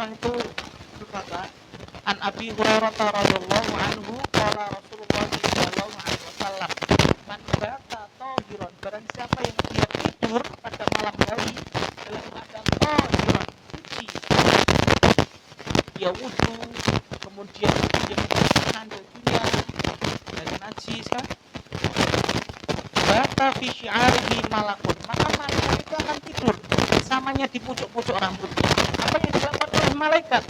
Hurairah itu berkata, An Abi Hurairah radhiyallahu anhu qala Rasulullah sallallahu alaihi wasallam, man bata tahiran, barang siapa yang dia tidur pada malam hari dalam keadaan tahiran, suci, dia wudu, kemudian dia membersihkan dirinya dari najis kan, bata fi syi'arihi malakun, maka malaikat itu akan tidur bersamanya di pucuk-pucuk rambutnya. Apa yang dilakukan oleh malaikat?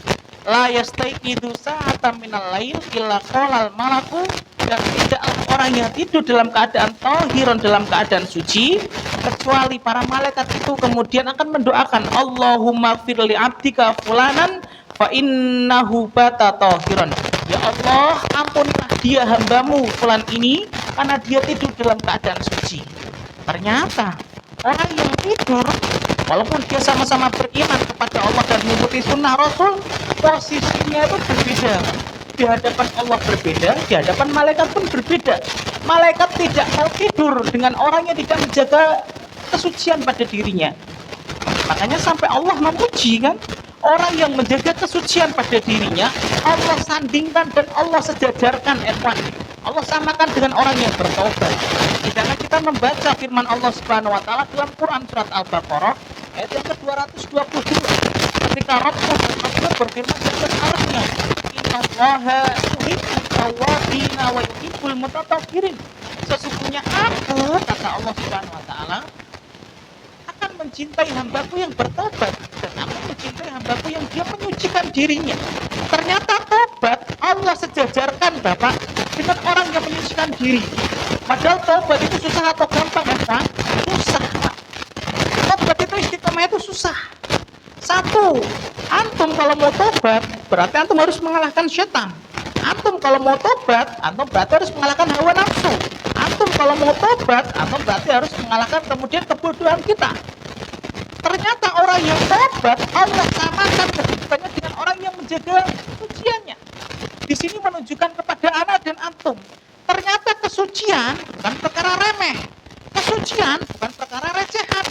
La yastaiqidu sa'atan minal lail illa qalal malaku, dan tidaklah orang yang tidur dalam keadaan tahiran, dalam keadaan suci, kecuali para malaikat itu kemudian akan mendoakan, Allahumma fir li abdika fulanan fa innahu bata tahiran. Ya Allah, ampunilah dia hambamu fulan ini karena dia tidur dalam keadaan suci. Ternyata orang yang tidur, walaupun dia sama-sama beriman kepada Allah dan mengikuti sunnah Rasul, posisinya itu berbeda. Di hadapan Allah berbeda, di hadapan malaikat pun berbeda. Malaikat tidak mau tidur dengan orang yang tidak menjaga kesucian pada dirinya. Makanya sampai Allah memuji kan, orang yang menjaga kesucian pada dirinya, Allah sandingkan dan Allah sejajarkan, Allah samakan dengan orang yang bertaubat. Sedangkan kita membaca firman Allah Subhanahu wa taala dalam Quran surat Al-Baqarah ayat yang ke-222. Ketika Rabbul berfirman dalam Al-Qur'an, "Innallaha yuhibbut tawwabina wa yuhibbul mutatahhirin." Sesungguhnya aku, kata Allah Subhanahu wa taala, akan mencintai hambaku yang bertobat, dan aku mencintai hambaku yang dia menyucikan dirinya. Ternyata tobat Allah sejajarkan Bapak dengan orang yang menyucikan diri. Padahal tobat itu susah atau gampang ya Pak? Susah Pak. Tobat itu istiqomah itu susah. Satu, antum kalau mau tobat berarti antum harus mengalahkan setan. Antum kalau mau tobat, antum berarti harus mengalahkan hawa nafsu. Antum kalau mau tobat, antum berarti harus mengalahkan kemudian kebodohan kita. Ternyata orang yang tobat Allah samakan kehidupannya dengan orang yang menjaga kesuciannya. Di sini menunjukkan kepada anak dan antum, ternyata kesucian bukan perkara remeh. Kesucian bukan perkara recehan.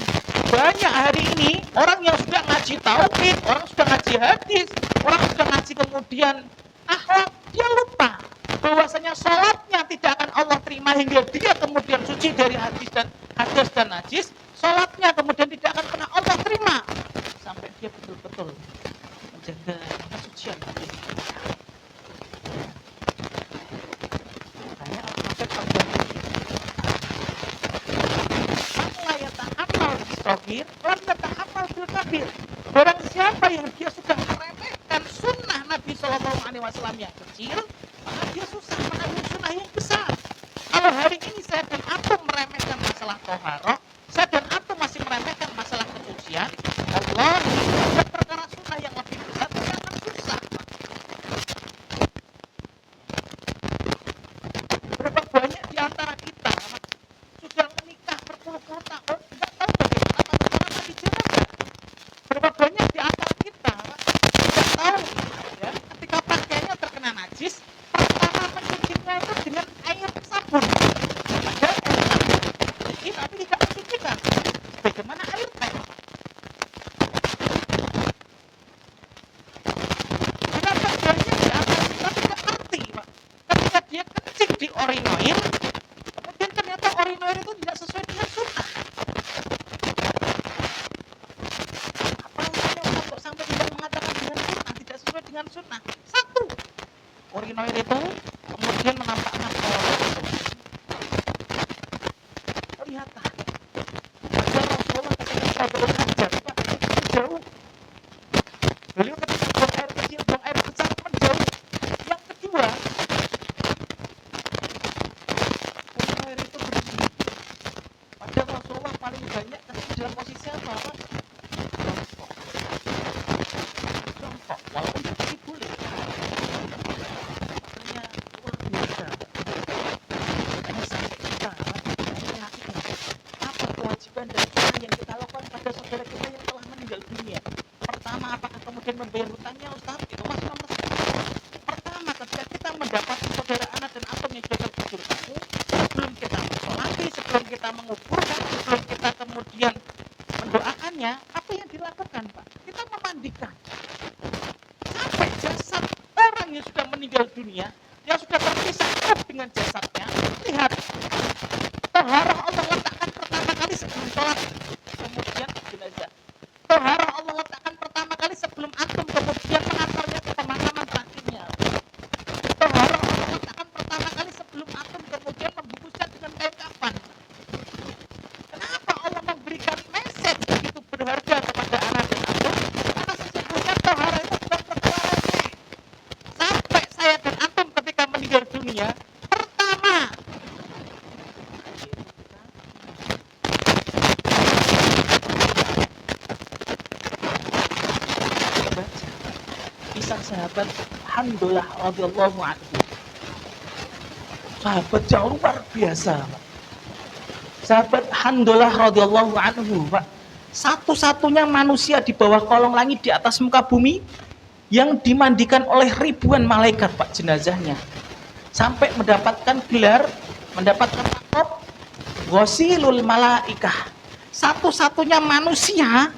Banyak hari ini orang yang sudah ngaji tauhid, orang sudah ngaji hadis, orang sudah ngaji kemudian akhlak, dia lupa bahwasanya sholatnya tidak akan Allah terima hingga dia kemudian suci dari hadas dan najis. Sholatnya kemudian tidak akan pernah Allah terima sampai dia betul-betul menjaga kesucian. Makanya Al-Fatih barang siapa yang dia sudah meremehkan sunnah Nabi SAW yang kecil, maka dia susah menanggung sunnah yang besar. Kalau hari ini saya dan antum meremehkan masalah toharoh, saya dan antum masih meremehkan masalah kesucian, Allah perkara sunnah yang lebih besar tidak akan susah. Berapa banyak di antara kita sudah menikah berpuluh-puluh tahun, tidak tahu bagaimana tata cara mandi jenazah. Berapa banyak di antara kita tidak tahu ya, ketika pakaiannya terkena najis, pertama mencucinya itu dengan air sabun. Padahal air sabun suci tapi tidak mencucikan. Bagaimana air teh? Berapa banyak di antara kita tidak ngerti, Pak. Ketika dia kencing di urinoir, kemudian ternyata urinoir itu tidak sesuai dengan sunnah. Apa urusannya untuk sampai tidak mengatakan dengan sunnah, tidak sesuai dengan sunnah? Satu, urinoir itu kemudian menampakkan kelihatan. Padahal Rasulullah ketika berhajat, Pak, itu jauh. Beliau ketika buang air kecil, buang air besar menjauh. Yang kedua, urinoir itu bersih. Padahal Rasulullah paling banyak ketika dalam posisi apa? Jongkok, walaupun seperti boleh. Artinya luar biasa. Makanya sampai kita yakin apa kewajiban dan sunnah yang kita lakukan pada saudara kita yang telah meninggal dunia. Pertama, apakah kemudian membayar hutangnya, Ustaz? Itu masih nomor satu. Pertama, ketika kita mendapati saudara anak dan antum yang sudah terkubur kamu, sebelum kita mensolati, sebelum kita menguburkan, sebelum kita kemudian mendoakannya, apa yang dilakukan, Pak? Kita memandikan. meninggal dunia, yang sudah terpisah dengan jasadnya, lihat, taharah Allah letakkan pertama kali sebelum sholat, kemudian jenazah. Taharah Allah letakkan pertama kali sebelum antum, kemudian mengantarnya ke pemakaman terakhirnya. Taharah Allah letakkan pertama kali sebelum antum, kemudian membungkusnya dengan kain kafan. Kenapa Allah memberikan message begitu berharga kepada anak dan antum? Karena sesungguhnya taharah itu bukan perkara remeh. Sampai saya dan antum ketika meninggal dunia, pertama kisah sahabat Hamdalah radhiyallahu anhu. Sahabat yang luar biasa, Pak. Sahabat Hamdalah radhiyallahu anhu, Pak. Satu-satunya manusia di bawah kolong langit di atas muka bumi yang dimandikan oleh ribuan malaikat, Pak, jenazahnya. Sampai mendapatkan gelar, mendapatkan makob ghasilul malaikah. Satu-satunya manusia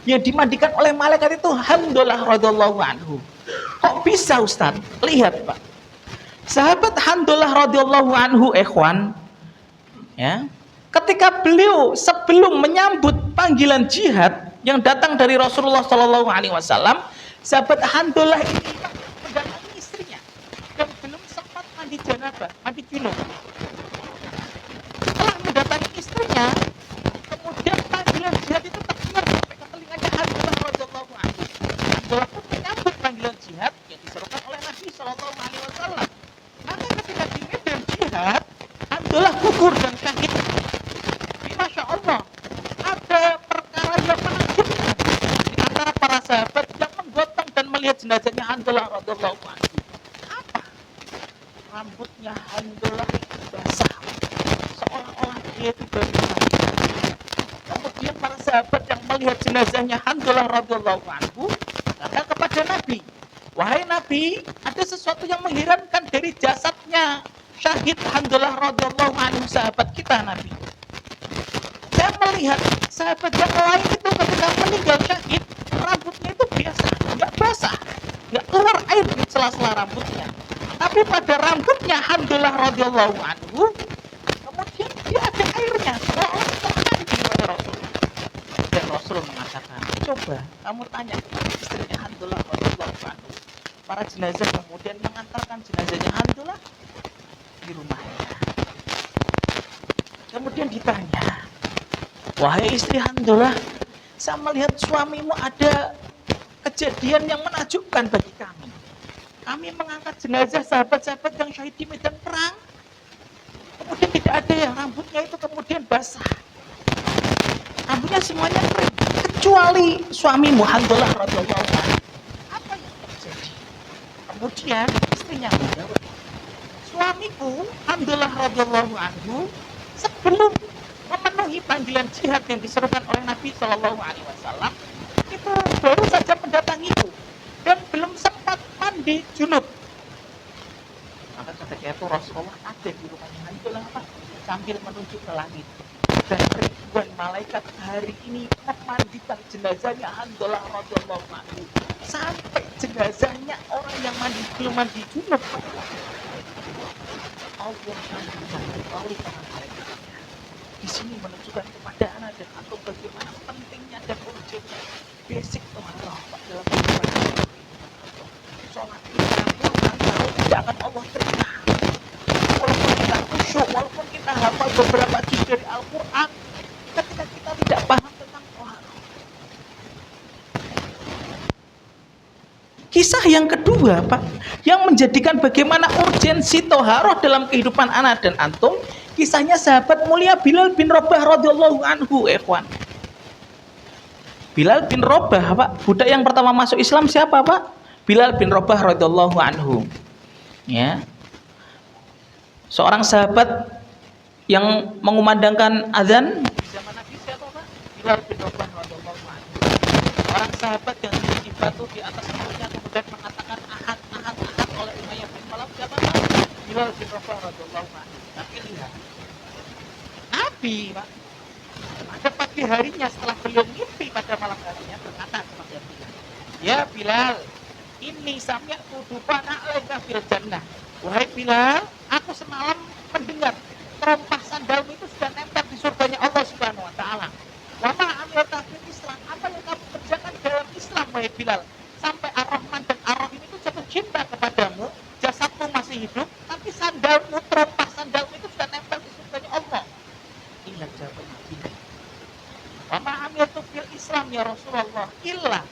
yang dimandikan oleh malaikat itu Hamdalah radhiyallahu anhu. Kok bisa, Ustaz? Lihat, Pak. Sahabat Hamdalah radhiyallahu anhu, ikhwan, ya, ketika beliau sebelum menyambut panggilan jihad yang datang dari Rasulullah Shallallahu Alaihi Wasallam, sahabat Hamdalah ini mendatangi istrinya dan belum sempat mandi janabah, mandi junub. Setelah mendatangi istrinya, kemudian panggilan jihad itu terdengar sampai ke telinganya Hamdalah radhiyallahu anhu. Hamdalah pun menyambut panggilan jihad yang diserukan oleh Nabi Shallallahu Alaihi Wasallam. Maka ketika di medan jihad, Hamdalah gugur dan syahid. Masya Allah, ada perkara yang menakjubkan di antara para sahabat yang menggotong dan melihat jenazahnya Hamdalah radhiyallahu anhu. Apa? Rambutnya Hamdalah basah, seolah-olah dia itu baru mandi. Kemudian para sahabat yang melihat jenazahnya Hamdalah radhiyallahu anhu kata kepada Nabi, wahai Nabi, ada sesuatu yang mengherankan dari jasadnya syahid Hamdalah radhiyallahu anhu, sahabat kita, Nabi. Saya melihat sahabat yang lain itu ketika meninggal syahid, rambutnya itu biasa, nggak basah, nggak keluar air di sela-sela rambutnya. Tapi pada rambutnya Hamdalah radhiyallahu anhu, kemudian dia ada airnya, seolah termandi pada Rasul. Dan Rasul mengatakan, coba kamu tanya istrinya Hamdalah radhiyallahu anhu. Para jenazah kemudian mengantarkan jenazahnya Hamdalah di rumahnya. Kemudian ditanya, wahai istri Hamdalah, saya melihat suamimu ada kejadian yang menakjubkan bagi kami. Kami mengangkat jenazah sahabat-sahabat yang syahid di medan perang, kemudian tidak ada yang rambutnya itu kemudian basah. Rambutnya semuanya kering, kecuali suamimu Hamdalah radhiyallahu anhu. Apa yang terjadi? Kemudian istrinya menjawab, suamiku Hamdalah radhiyallahu anhu sebelum memenuhi panggilan jihad yang diserukan oleh Nabi Shallallahu Alaihi Wasallam itu baru saja mendatangiku dan belum sempat mandi junub. Maka ketika itu Rasulullah ada di rumahnya Hamdalah, Pak, sambil menunjuk ke langit, dan ribuan malaikat hari ini memandikan jenazahnya Hamdalah radhiyallahu anhu sampai jenazahnya orang yang belum mandi junub, Pak. Allah melalui tangan malaikat di sini menunjukkan kepada anak dan antum bagaimana pentingnya dan urgennya basic taharah, Pak, dalam kehidupan. Sholat kita puluhan tahun tidak akan Allah terima. Walaupun kita khusyuk, walaupun kita hafal beberapa juz dari Al-Quran, ketika kita tidak paham tentang taharah. Kisah yang kedua, Pak, yang menjadikan bagaimana urgensi taharah dalam kehidupan anak dan antum, kisahnya sahabat mulia Bilal bin Rabah radhiyallahu anhu, ikhwan. Bilal bin Rabah, Pak, budak yang pertama masuk Islam siapa, Pak? Bilal bin Rabah radhiyallahu anhu. Ya. Seorang sahabat yang mengumandangkan azan di zaman Nabi siapa, Pak? Bilal bin Rabah radhiyallahu anhu. Seorang sahabat yang di batu di atas mulutnya kemudian mengatakan ahad oleh Umayyah bin Khalaf siapa, Pak? Bilal bin Rabah radhiyallahu anhu. Tapi lihat, Nabi, Pak, pada pagi harinya setelah beliau mimpi pada malam harinya berkata kepada Bilal, ya Bilal, Ini sami'tu dufana alaika fil jannah. Wahai Bilal, aku semalam mendengar terompah sandalmu itu sudah nempel di surganya Allah Subhanahu wa taala. Wa ma amilta fil Islam, apa yang kamu kerjakan dalam Islam wahai Bilal? Sampai Ar-Rahman dan Ar-Rahim itu jatuh cinta kepadamu, jasadmu masih hidup, tapi sandalmu, terompah sandalmu itu sudah nempel di surganya Allah. Ingat jawabannya Bilal. Wa ma amiltu fil Islam ya Rasulullah illa,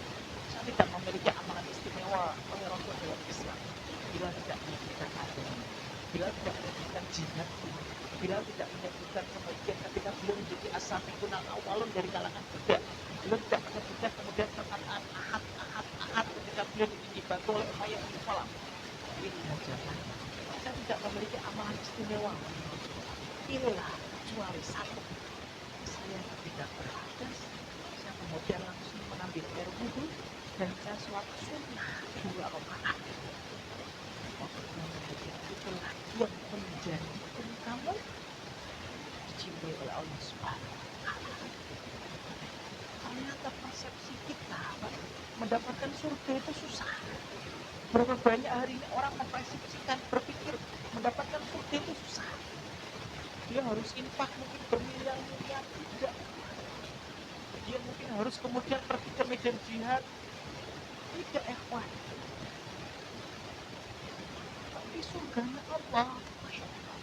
saya tidak memiliki amalan istimewa oleh Rasul dalam Islam. Bila tidak menyebutkan agama, bila tidak menyebutkan jihad, bila tidak menyebutkan kemudian ketika belum menjadi as-sabiqun al-awwalun dari kalangan budak, belum tidak menyebutkan kemudian perkataan ahad ketika beliau dibantu oleh Umayyah bin Khalaf. Ini saja. Saya tidak memiliki amalan istimewa. Inilah kecuali satu. Saya tidak berhadas, saya kemudian langsung mengambil air wudhu dan saya sholat sunnah 2 rakaat. Itulah yang menjadikan kamu dicintai oleh Allah Subhanahu wa taala. Ternyata persepsi kita mendapatkan surga itu susah. Berapa banyak hari ini orang mempersepsikan, berpikir mendapatkan surga itu susah. Dia harus infak mungkin bermiliar-miliar, tidak. Dia mungkin harus kemudian pergi ke medan jihad, tidak ikhwan. Tapi surganya Allah, Masya Allah.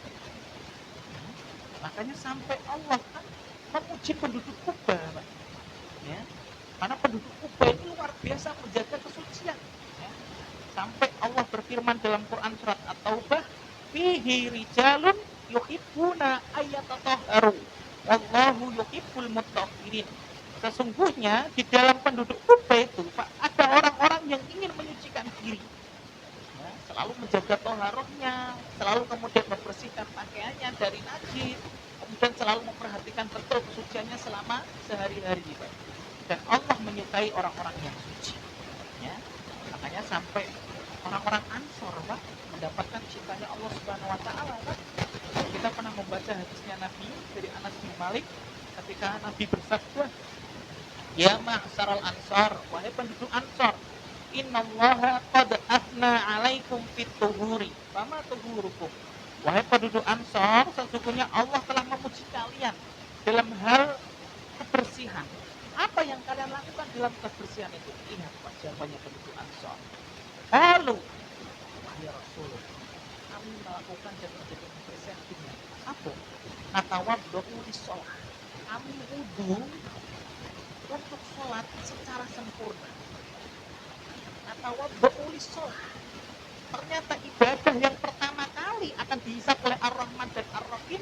Makanya sampai Allah kan memuji penduduk Kuba, Pak. Ya. Karena penduduk Kuba ini luar biasa menjaga kesucian. Ya. Sampai Allah berfirman dalam Quran surat At-Taubah, fihi rijalun yuhibbuna ayyatatahharu wallahu yuhibbul mutahhirin. Sesungguhnya di dalam penduduk Kuba itu, Pak, ada orang-orang yang ingin menyucikan diri. Ya, selalu menjaga toharohnya, selalu kemudian membersihkan pakaiannya dari najis, kemudian selalu memperhatikan betul kesuciannya selama sehari-hari, Pak. Dan Allah menyukai orang-orang yang suci. Ya. Makanya sampai orang-orang Ansor, Pak, mendapatkan cintanya Allah Subhanahu wa taala, Pak. Kita pernah membaca hadisnya Nabi dari Anas bin Malik ketika Nabi bersabda, ya ma'syaral ansar, wahai penduduk Ansor, innallaha qad athna 'alaikum fit tuhuri, fama tuhurukum. Wahai penduduk Ansor, sesungguhnya Allah telah memuji kalian dalam hal kebersihan. Apa yang kalian lakukan dalam kebersihan itu? Ingat Pak, jawabannya penduduk Ansor. Lalu, wahai Rasul, kami melakukan dan menjaga kebersihan dunia. Apa? Natawaddu lis-shalah. Kami wudu untuk sholat secara sempurna. Natawaddu lis-shalah. Ternyata ibadah yang pertama kali akan dihisab oleh Ar-Rahman dan Ar-Rahim,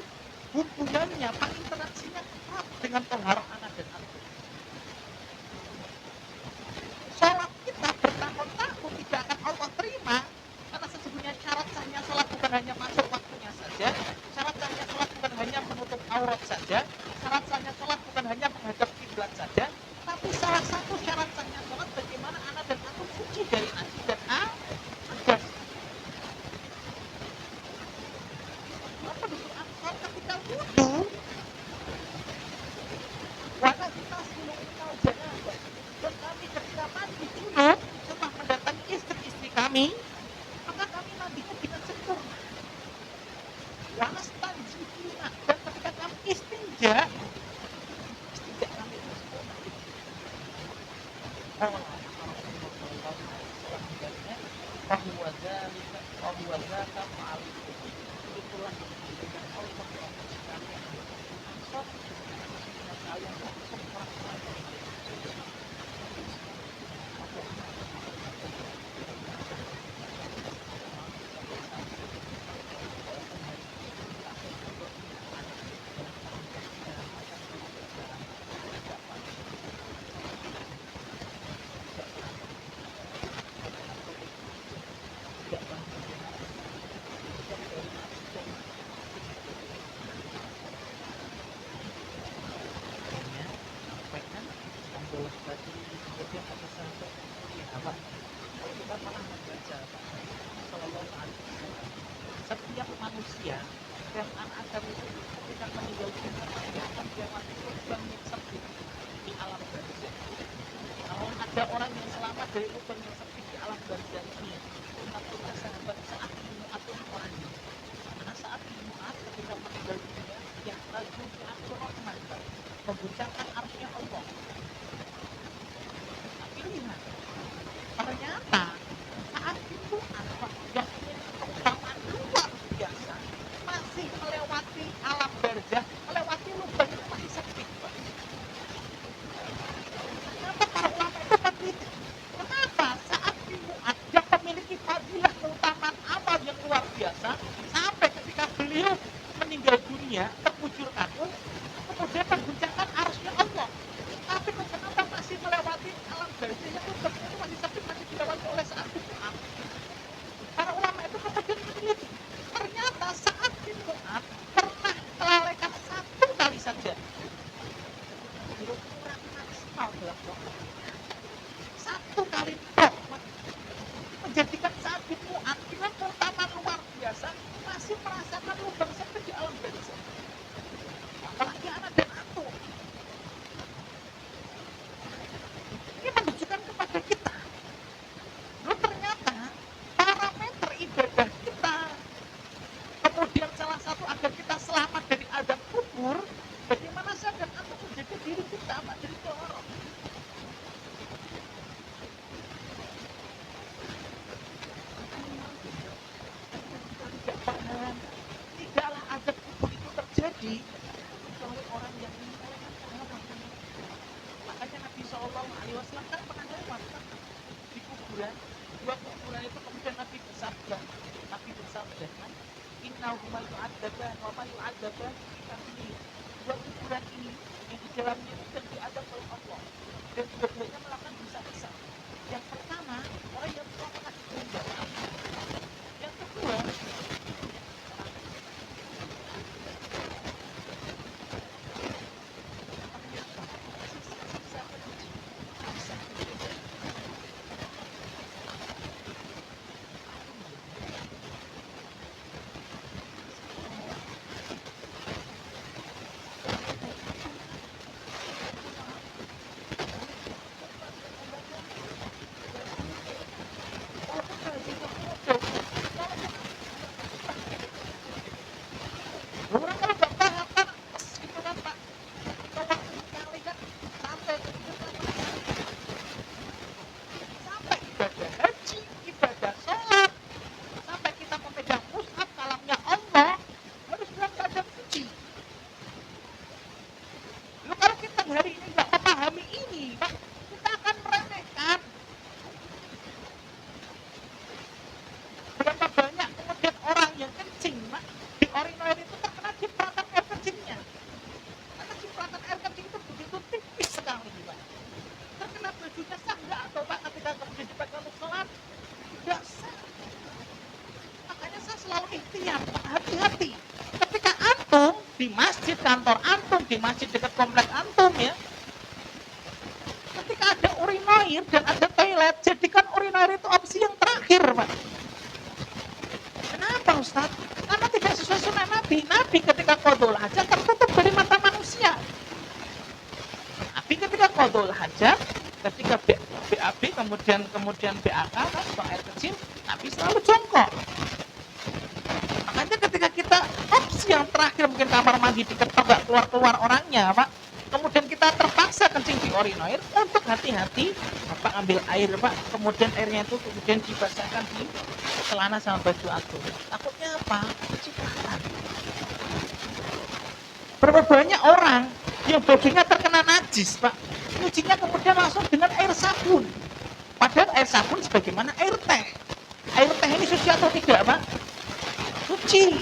hubungannya, Pak, interaksinya erat dengan toharoh anak dan anak. Sholat kita bertahun-tahun tidak akan Allah terima, karena sesungguhnya syarat sahnya sholat bukan hanya masuk waktunya saja, syarat sahnya sholat bukan hanya menutup aurat saja, syarat sahnya sholat bukan hanya menghadap kiblat saja, tapi salah satu syarat sahnya sholat bagaimana anak dan aku suci dari najis dan najas. Penduduk Ansor ketika wudu, warna kita silau janabah, dan kami ketika mandi junub setelah mendatangi istri-istri kami, maka kami mandinya dengan sempurna. Wastanjibina, dan ketika kami istinja kami itu sempurna. Fahuwa dzalika fa'alikum. Itulah yang menjadikan Allah memuji kalian. Ansor, kalian langsung orang-orang setiap manusia dan anak Adam itu ketika meninggal dunia dia akan diamati lubang yang sempit di alam barzakh. Kalau ada orang yang selamat dari lubang yang sempit di alam barzakh, suci kecuali orang yang meninggalkan haram. Makanya Nabi SAW kan pernah lewat di kuburan, dua kuburan itu, kemudian Nabi bersabda kan, innahu ma yu'adzaban wa ma yu'adzaban fi dua kuburan ini yang di dalamnya itu dan diadab oleh Allah, dan dua-duanya melakukan dosa besar. Yang pertama, orang yang telah pernah dibunuh. Yang kedua, orang kalau nggak paham kan gitu kan Pak, tolak sekali kan sampai ibadah haji, ibadah sholat, sampai kita memegang mushaf kalamnya Allah harus dalam keadaan suci. Lalu kalau kita hari ini nggak memahami ini, Pak, kita akan meremehkan. Berapa banyak kemudian orang yang kencing, Pak, di urinoir itu terkena cipratan air kencingnya. Karena cipratan air kencing itu begitu tipis sekali, Pak. Terkena bajunya sah nggak atau Pak ketika kemudian dipakai untuk sholat? Tidak sah. Makanya saya selalu ikhtiar, Pak, hati-hati. Ketika antum di masjid kantor antum, di masjid dekat komplek antum ya, ketika ada urinoir dan ada toilet, jadikan urinoir itu opsi yang terakhir, Pak. Kenapa Ustaz? Karena tidak sesuai sunnah Nabi. Nabi ketika qadul hajat tertutup dari mata manusia. Nabi ketika qadul hajat, ketika BAB kemudian BAK kan, buang air kecil, Nabi selalu jongkok. Makanya ketika kita opsi yang terakhir mungkin kamar mandi diketok gak keluar orangnya, Pak. Kemudian kita terpaksa kencing di urinoir, untuk hati-hati Bapak ambil air, Pak, kemudian airnya itu kemudian dibasahkan di celana sama baju antum. Takutnya apa? Cipratan. Berapa banyak orang yang bajunya terkena najis, Pak, nyucinya kemudian langsung dengan air sabun. Padahal air sabun sebagaimana air teh. Air teh ini suci atau tidak, Pak? Suci.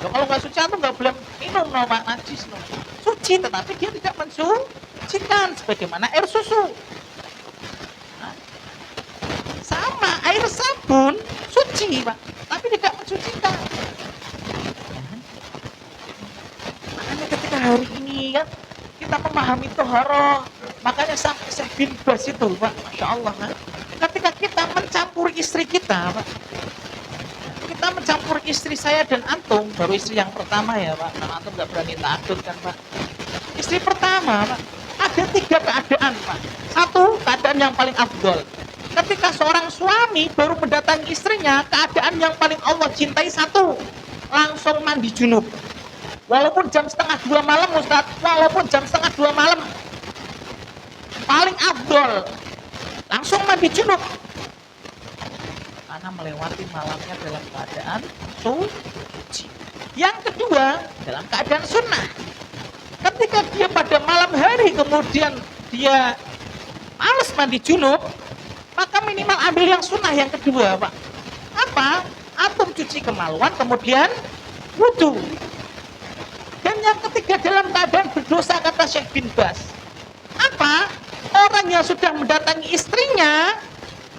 Loh, kalau nggak suci antum nggak boleh minum, no, Pak, najis, no. Suci, tetapi dia tidak mensucikan sebagaimana air susu. Nah, sama air sabun suci, Pak, tapi tidak mensucikan. Makanya ketika hari ini kan kita memahami toharoh, makanya sampai Syekh bin Baz itu, Pak, Masya Allah kan, ketika kita mencampuri istri kita, Pak, kita mencampur istri saya dan antum, baru istri yang pertama ya, Pak, karena antum nggak berani takut kan, Pak. Istri pertama, Pak, ada 3 keadaan, Pak. Satu, keadaan yang paling afdol. Ketika seorang suami baru mendatangi istrinya, keadaan yang paling Allah cintai satu, langsung mandi junub. Walaupun jam 1:30 malam, Ustaz, walaupun jam 1:30 malam, paling afdol, langsung mandi junub. Karena melewati malamnya dalam keadaan suci. Yang kedua, dalam keadaan sunnah. Ketika dia pada malam hari kemudian dia males mandi junub, maka minimal ambil yang sunnah yang kedua, Pak. Apa? Antum cuci kemaluan kemudian wudu. Dan yang ketiga dalam keadaan berdosa, kata Syekh bin Baz. Apa? Orang yang sudah mendatangi istrinya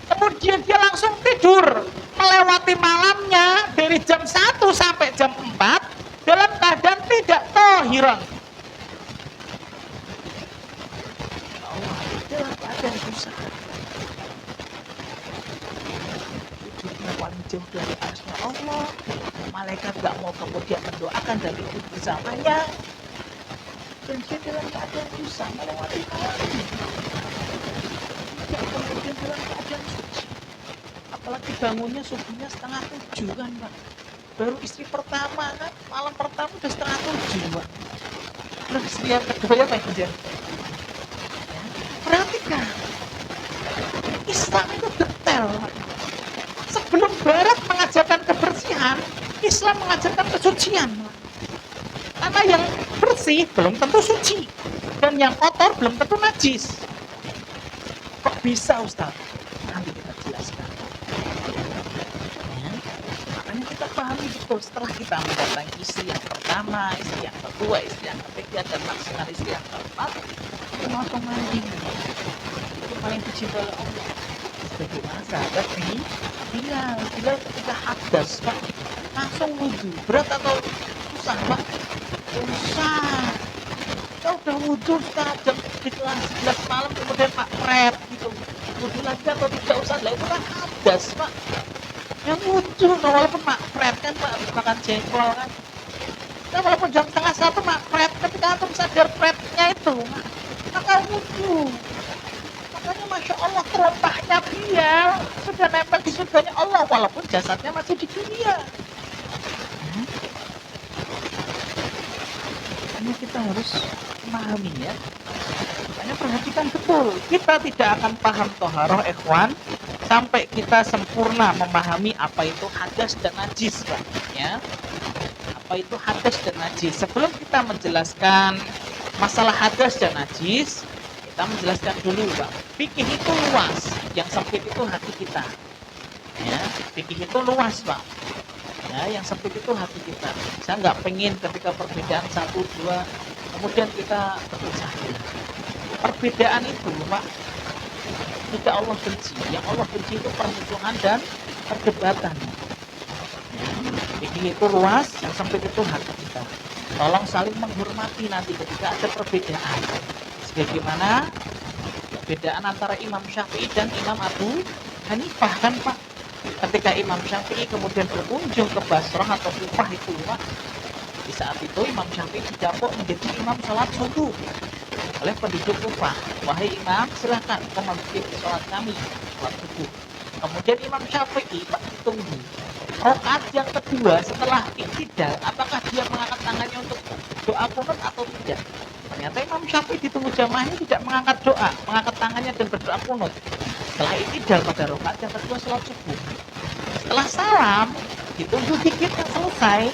kemudian dia langsung tidur melewati malamnya dari jam 1 sampai jam 4 dalam keadaan tidak tohiran. Dalam keadaan dosa. Wujudnya paling jauh dari arsy Allah. Malaikat gak mau kemudian mendoakan dan ikut bersamanya. Dan dia dalam keadaan dosa melewati malamnya. Tidak kemudian dalam keadaan suci. Apalagi bangunnya subuhnya 6:30 kan, Pak. Baru istri pertama kan, malam pertama udah 6:30, Pak. Terus istri yang kedua ya Pak Ijen. Perhatikan, Islam itu detail. Sebelum Barat mengajarkan kebersihan, Islam mengajarkan kesucian. Karena bersih belum tentu suci, dan yang kotor belum tentu najis. Kok bisa, Ustaz? Nanti kita jelaskan. Ya. Makanya kita pahami betul setelah kita mendatangi istri yang pertama, istri yang kedua, istri yang ketiga, dan maksimal istri yang keempat, itu langsung mandi. Itu paling dicintai oleh Allah. Bagaimana sahabat Bilal ketika hadas, Pak, langsung wudhu. Berat atau susah, Pak? Susah. Kita udah wudhu sekarang jam 11 malam, kemudian Pak prep gitu. Wudhu lagi atau tidak usah, lah itu kan hadas, Pak. Yang wudhu, walaupun Pak prep kan Pak harus makan jengkol kan. Nah, walaupun jam setengah satu Pak prep, ketika antum sadar prepnya itu, maka wudhu. Makanya Masya Allah terompahnya Bilal sudah nempel di surganya Allah walaupun jasadnya masih di dunia. Ini kita harus memahami ya. Makanya perhatikan betul. Kita tidak akan paham toharoh ikhwan sampai kita sempurna memahami apa itu hadas dan najis, Pak. Ya. Apa itu hadas dan najis? Sebelum kita menjelaskan masalah hadas dan najis, kita menjelaskan dulu, Pak. Fikih itu luas, yang sempit itu hati kita. Ya, fikih itu luas, Pak. Ya, yang sempit itu hati kita. Saya nggak pengen ketika perbedaan 1, 2, kemudian kita berpecah. Perbedaan itu, Pak, tidak Allah benci. Yang Allah benci itu permusuhan dan perdebatan. Ya, fikih itu luas, yang sempit itu hati kita. Tolong saling menghormati nanti ketika ada perbedaan. Sebagaimana perbedaan antara Imam Syafi'i dan Imam Abu Hanifah kan, Pak. Ketika Imam Syafi'i kemudian berkunjung ke Basrah atau Kufah itu, Pak, di saat itu Imam Syafi'i didapuk menjadi imam sholat subuh oleh penduduk Kufah. Wahai imam, silakan kau memimpin sholat kami, sholat subuh. Kemudian Imam Syafi'i, Pak, ditunggu rakaat yang kedua setelah i'tidal, apakah dia mengangkat tangannya untuk doa qunut atau tidak. Ternyata Imam Syafi'i ditunggu jamaahnya tidak mengangkat doa, mengangkat tangannya dan berdoa qunut. Setelah i'tidal pada rakaat yang kedua sholat subuh. Setelah salam, ditunggu dikitnya selesai,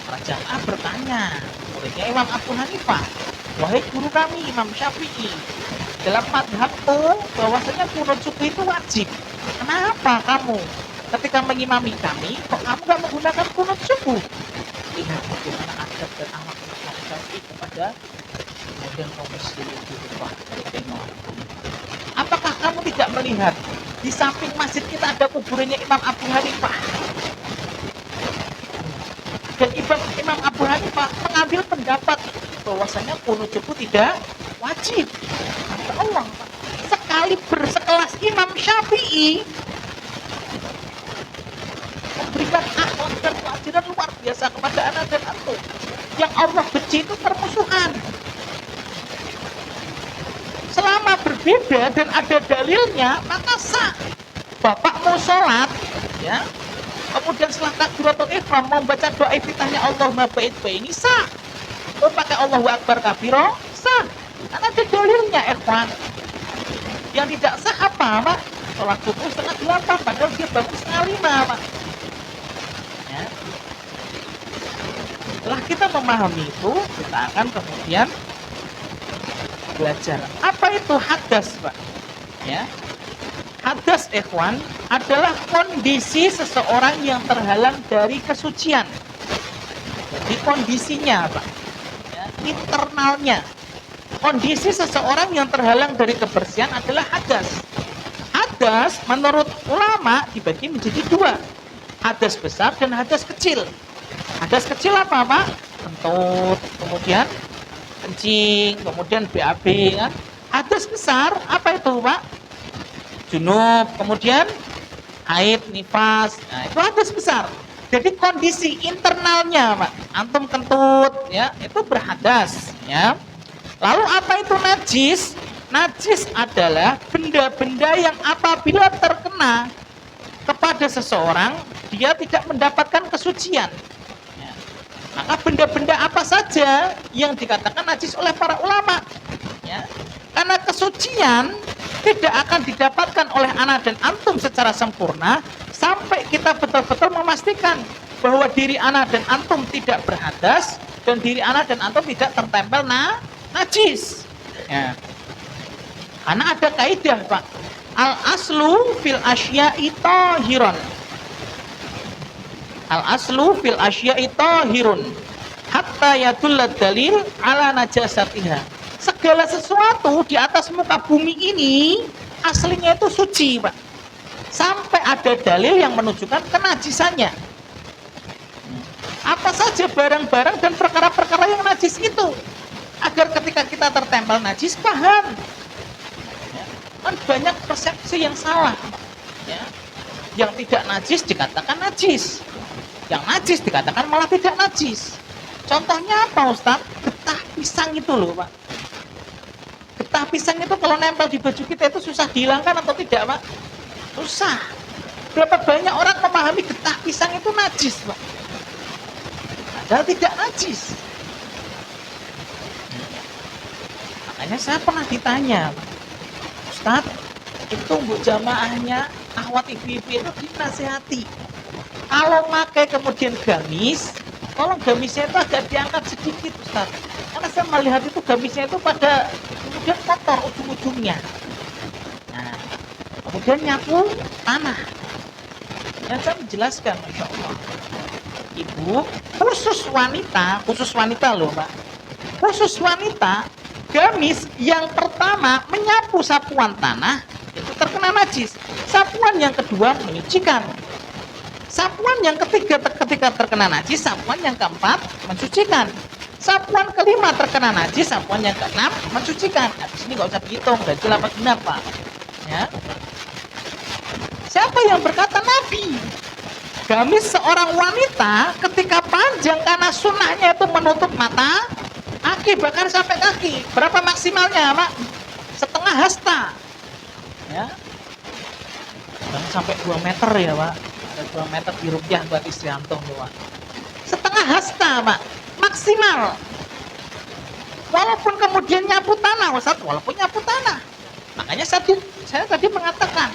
Raja'ah bertanya, muridnya Imam Abu Hanifah, wahai guru kami Imam Syafi'i, dalam madhabku bahwasanya qunut subuh itu wajib. Kenapa kamu ketika mengimami kami, kok kamu gak menggunakan qunut subuh? Lihat bagaimana adab dan akhlak Imam Syafi'i kepada kemudian kaum muslimin di rumah. Apakah kamu tidak melihat di samping masjid kita ada kuburannya Imam Abu Hanifah? Dan Imam Abu Hanifah mengambil pendapat bahwasanya qunut subuh tidak wajib. Masya Allah, sekali bersekelas Imam Syafi'i memberikan akhlak dan pelajaran luar biasa kepada anak dan antum. Yang Allah benci itu permusuhan. Selama berbeda dan ada dalilnya, maka sah. Bapak mau sholat, ya, kemudian setelah takbiratul ihram mau baca doa iftitahnya Allahumma ba'id baini, sah. Mau pakai Allahu Akbar kabiro, sah. Karena ada dalilnya, ikhwan. Yang tidak sah apa, Pak? Sholat subuh 7:30, padahal dia bangun 4:30, Pak. Ya. Setelah kita memahami itu, kita akan kemudian belajar apa itu hadas, Pak. Ya. Hadas, ikhwan, adalah kondisi seseorang yang terhalang dari kesucian. Jadi kondisinya, Pak, ya, internalnya. Kondisi seseorang yang terhalang dari kebersihan adalah hadas. Hadas menurut ulama dibagi menjadi 2. Hadas besar dan hadas kecil. Hadas kecil apa, Pak? Kentut, kemudian kencing, kemudian BAB, kan? Hadas besar apa itu, Pak? Junub, kemudian haid, nifas. Nah, itu hadas besar. Jadi kondisi internalnya, Pak, antum kentut, ya, itu berhadas, ya. Lalu apa itu najis? Najis adalah benda-benda yang apabila terkena kepada seseorang, dia tidak mendapatkan kesucian. Ya. Maka benda-benda apa saja yang dikatakan najis oleh para ulama, ya. Karena kesucian tidak akan didapatkan oleh ana dan antum secara sempurna sampai kita betul-betul memastikan bahwa diri ana dan antum tidak berhadas dan diri ana dan antum tidak tertempel najis. Ya. Karena ada kaidah, Pak. Al aslu fil asya'i tahirun. Al aslu fil asya'i tahirun hatta yadulla dalil ala najasatiha. Segala sesuatu di atas muka bumi ini aslinya itu suci, Pak. Sampai ada dalil yang menunjukkan kenajisannya. Apa saja barang-barang dan perkara-perkara yang najis itu, agar ketika kita tertempel najis paham. Kan banyak persepsi yang salah, ya. Yang tidak najis dikatakan najis, yang najis dikatakan malah tidak najis. Contohnya apa, Ustaz? Getah pisang itu loh, Pak. Getah pisang itu kalau nempel di baju kita itu susah dihilangkan atau tidak, Pak? Susah. Berapa banyak orang memahami getah pisang itu najis, Pak? Padahal tidak najis. Makanya saya pernah ditanya, Ustaz, itu bu jamaahnya akhwat ibu-ibu itu dinasihati kalau pakai kemudian gamis, tolong gamisnya itu agak diangkat sedikit, Ustaz, karena saya melihat itu gamisnya itu pada kemudian kotor ujung-ujungnya. Nah, kemudian nyapu tanah. Dan saya menjelaskan, Masya Allah, Ibu, khusus wanita loh, Pak, khusus wanita, gamis yang pertama menyapu sapuan tanah itu terkena najis. Sapuan yang kedua menyucikan. Sapuan yang ketiga ketika terkena najis, sapuan yang keempat mensucikan. Sapuan kelima terkena najis, sapuan yang keenam mensucikan. Habis ini nggak usah dihitung, ganjil apa genap, Pak. Ya. Siapa yang berkata? Nabi. Gamis seorang wanita ketika panjang karena sunnahnya itu menutup mata, kaki, bahkan sampai kaki. Berapa maksimalnya, Pak? Setengah hasta. Ya. Jangan sampai 2 meter ya, Pak. Ada 2 meter di rupiah buat istri antum, Pak. Setengah hasta, Pak. Maksimal. Walaupun kemudian nyapu tanah, Ustaz, walaupun nyapu tanah. Makanya saya tadi mengatakan,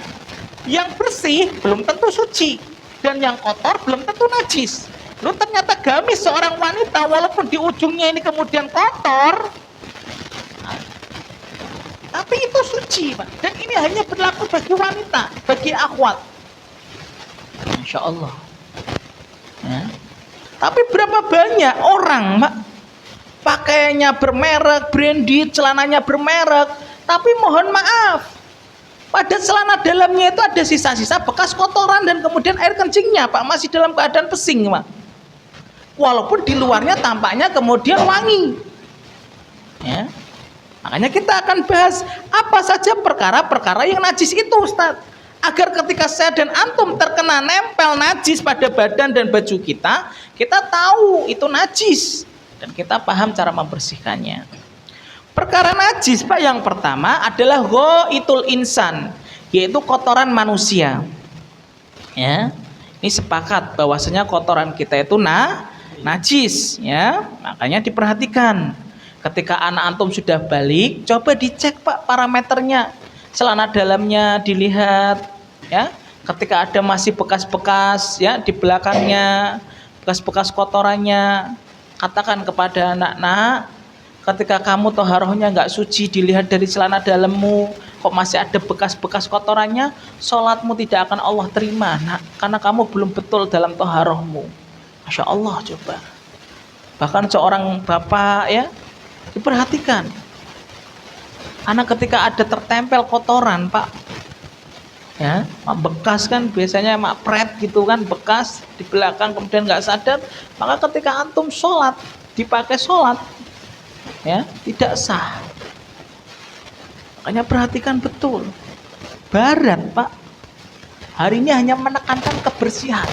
yang bersih belum tentu suci dan yang kotor belum tentu najis. Lu ternyata gamis seorang wanita walaupun di ujungnya ini kemudian kotor, tapi itu suci, Pak. Dan ini hanya berlaku bagi wanita, bagi akhwat. Masya Allah. Ya. Tapi berapa banyak orang, Pak, pakaiannya bermerek, branded, celananya bermerek, tapi mohon maaf, pada celana dalamnya itu ada sisa-sisa bekas kotoran dan kemudian air kencingnya, Pak, masih dalam keadaan pesing, Pak. Walaupun di luarnya tampaknya kemudian wangi. Ya. Makanya kita akan bahas apa saja perkara-perkara yang najis itu, Ustaz. Agar ketika saya dan antum terkena nempel najis pada badan dan baju kita, kita tahu itu najis dan kita paham cara membersihkannya. Perkara najis, Pak, yang pertama adalah ghaitul insan, yaitu kotoran manusia. Ya. Ini sepakat bahwasanya kotoran kita itu najis, ya. Makanya diperhatikan. Ketika anak antum sudah balik, coba dicek, Pak, parameternya. Celana dalamnya dilihat, ya. Ketika ada masih bekas-bekas, ya, di belakangnya, bekas-bekas kotorannya, katakan kepada anak-anak, ketika kamu toharohnya nggak suci, dilihat dari celana dalammu, kok masih ada bekas-bekas kotorannya, sholatmu tidak akan Allah terima, nak, karena kamu belum betul dalam toharohmu. Masya Allah, coba. Bahkan seorang bapak, ya, diperhatikan. Anak ketika ada tertempel kotoran, Pak, ya, bekas kan biasanya pret gitu kan, bekas di belakang kemudian nggak sadar, maka ketika antum sholat, dipakai sholat, ya, tidak sah. Makanya perhatikan betul. Barat, Pak, hari ini hanya menekankan kebersihan.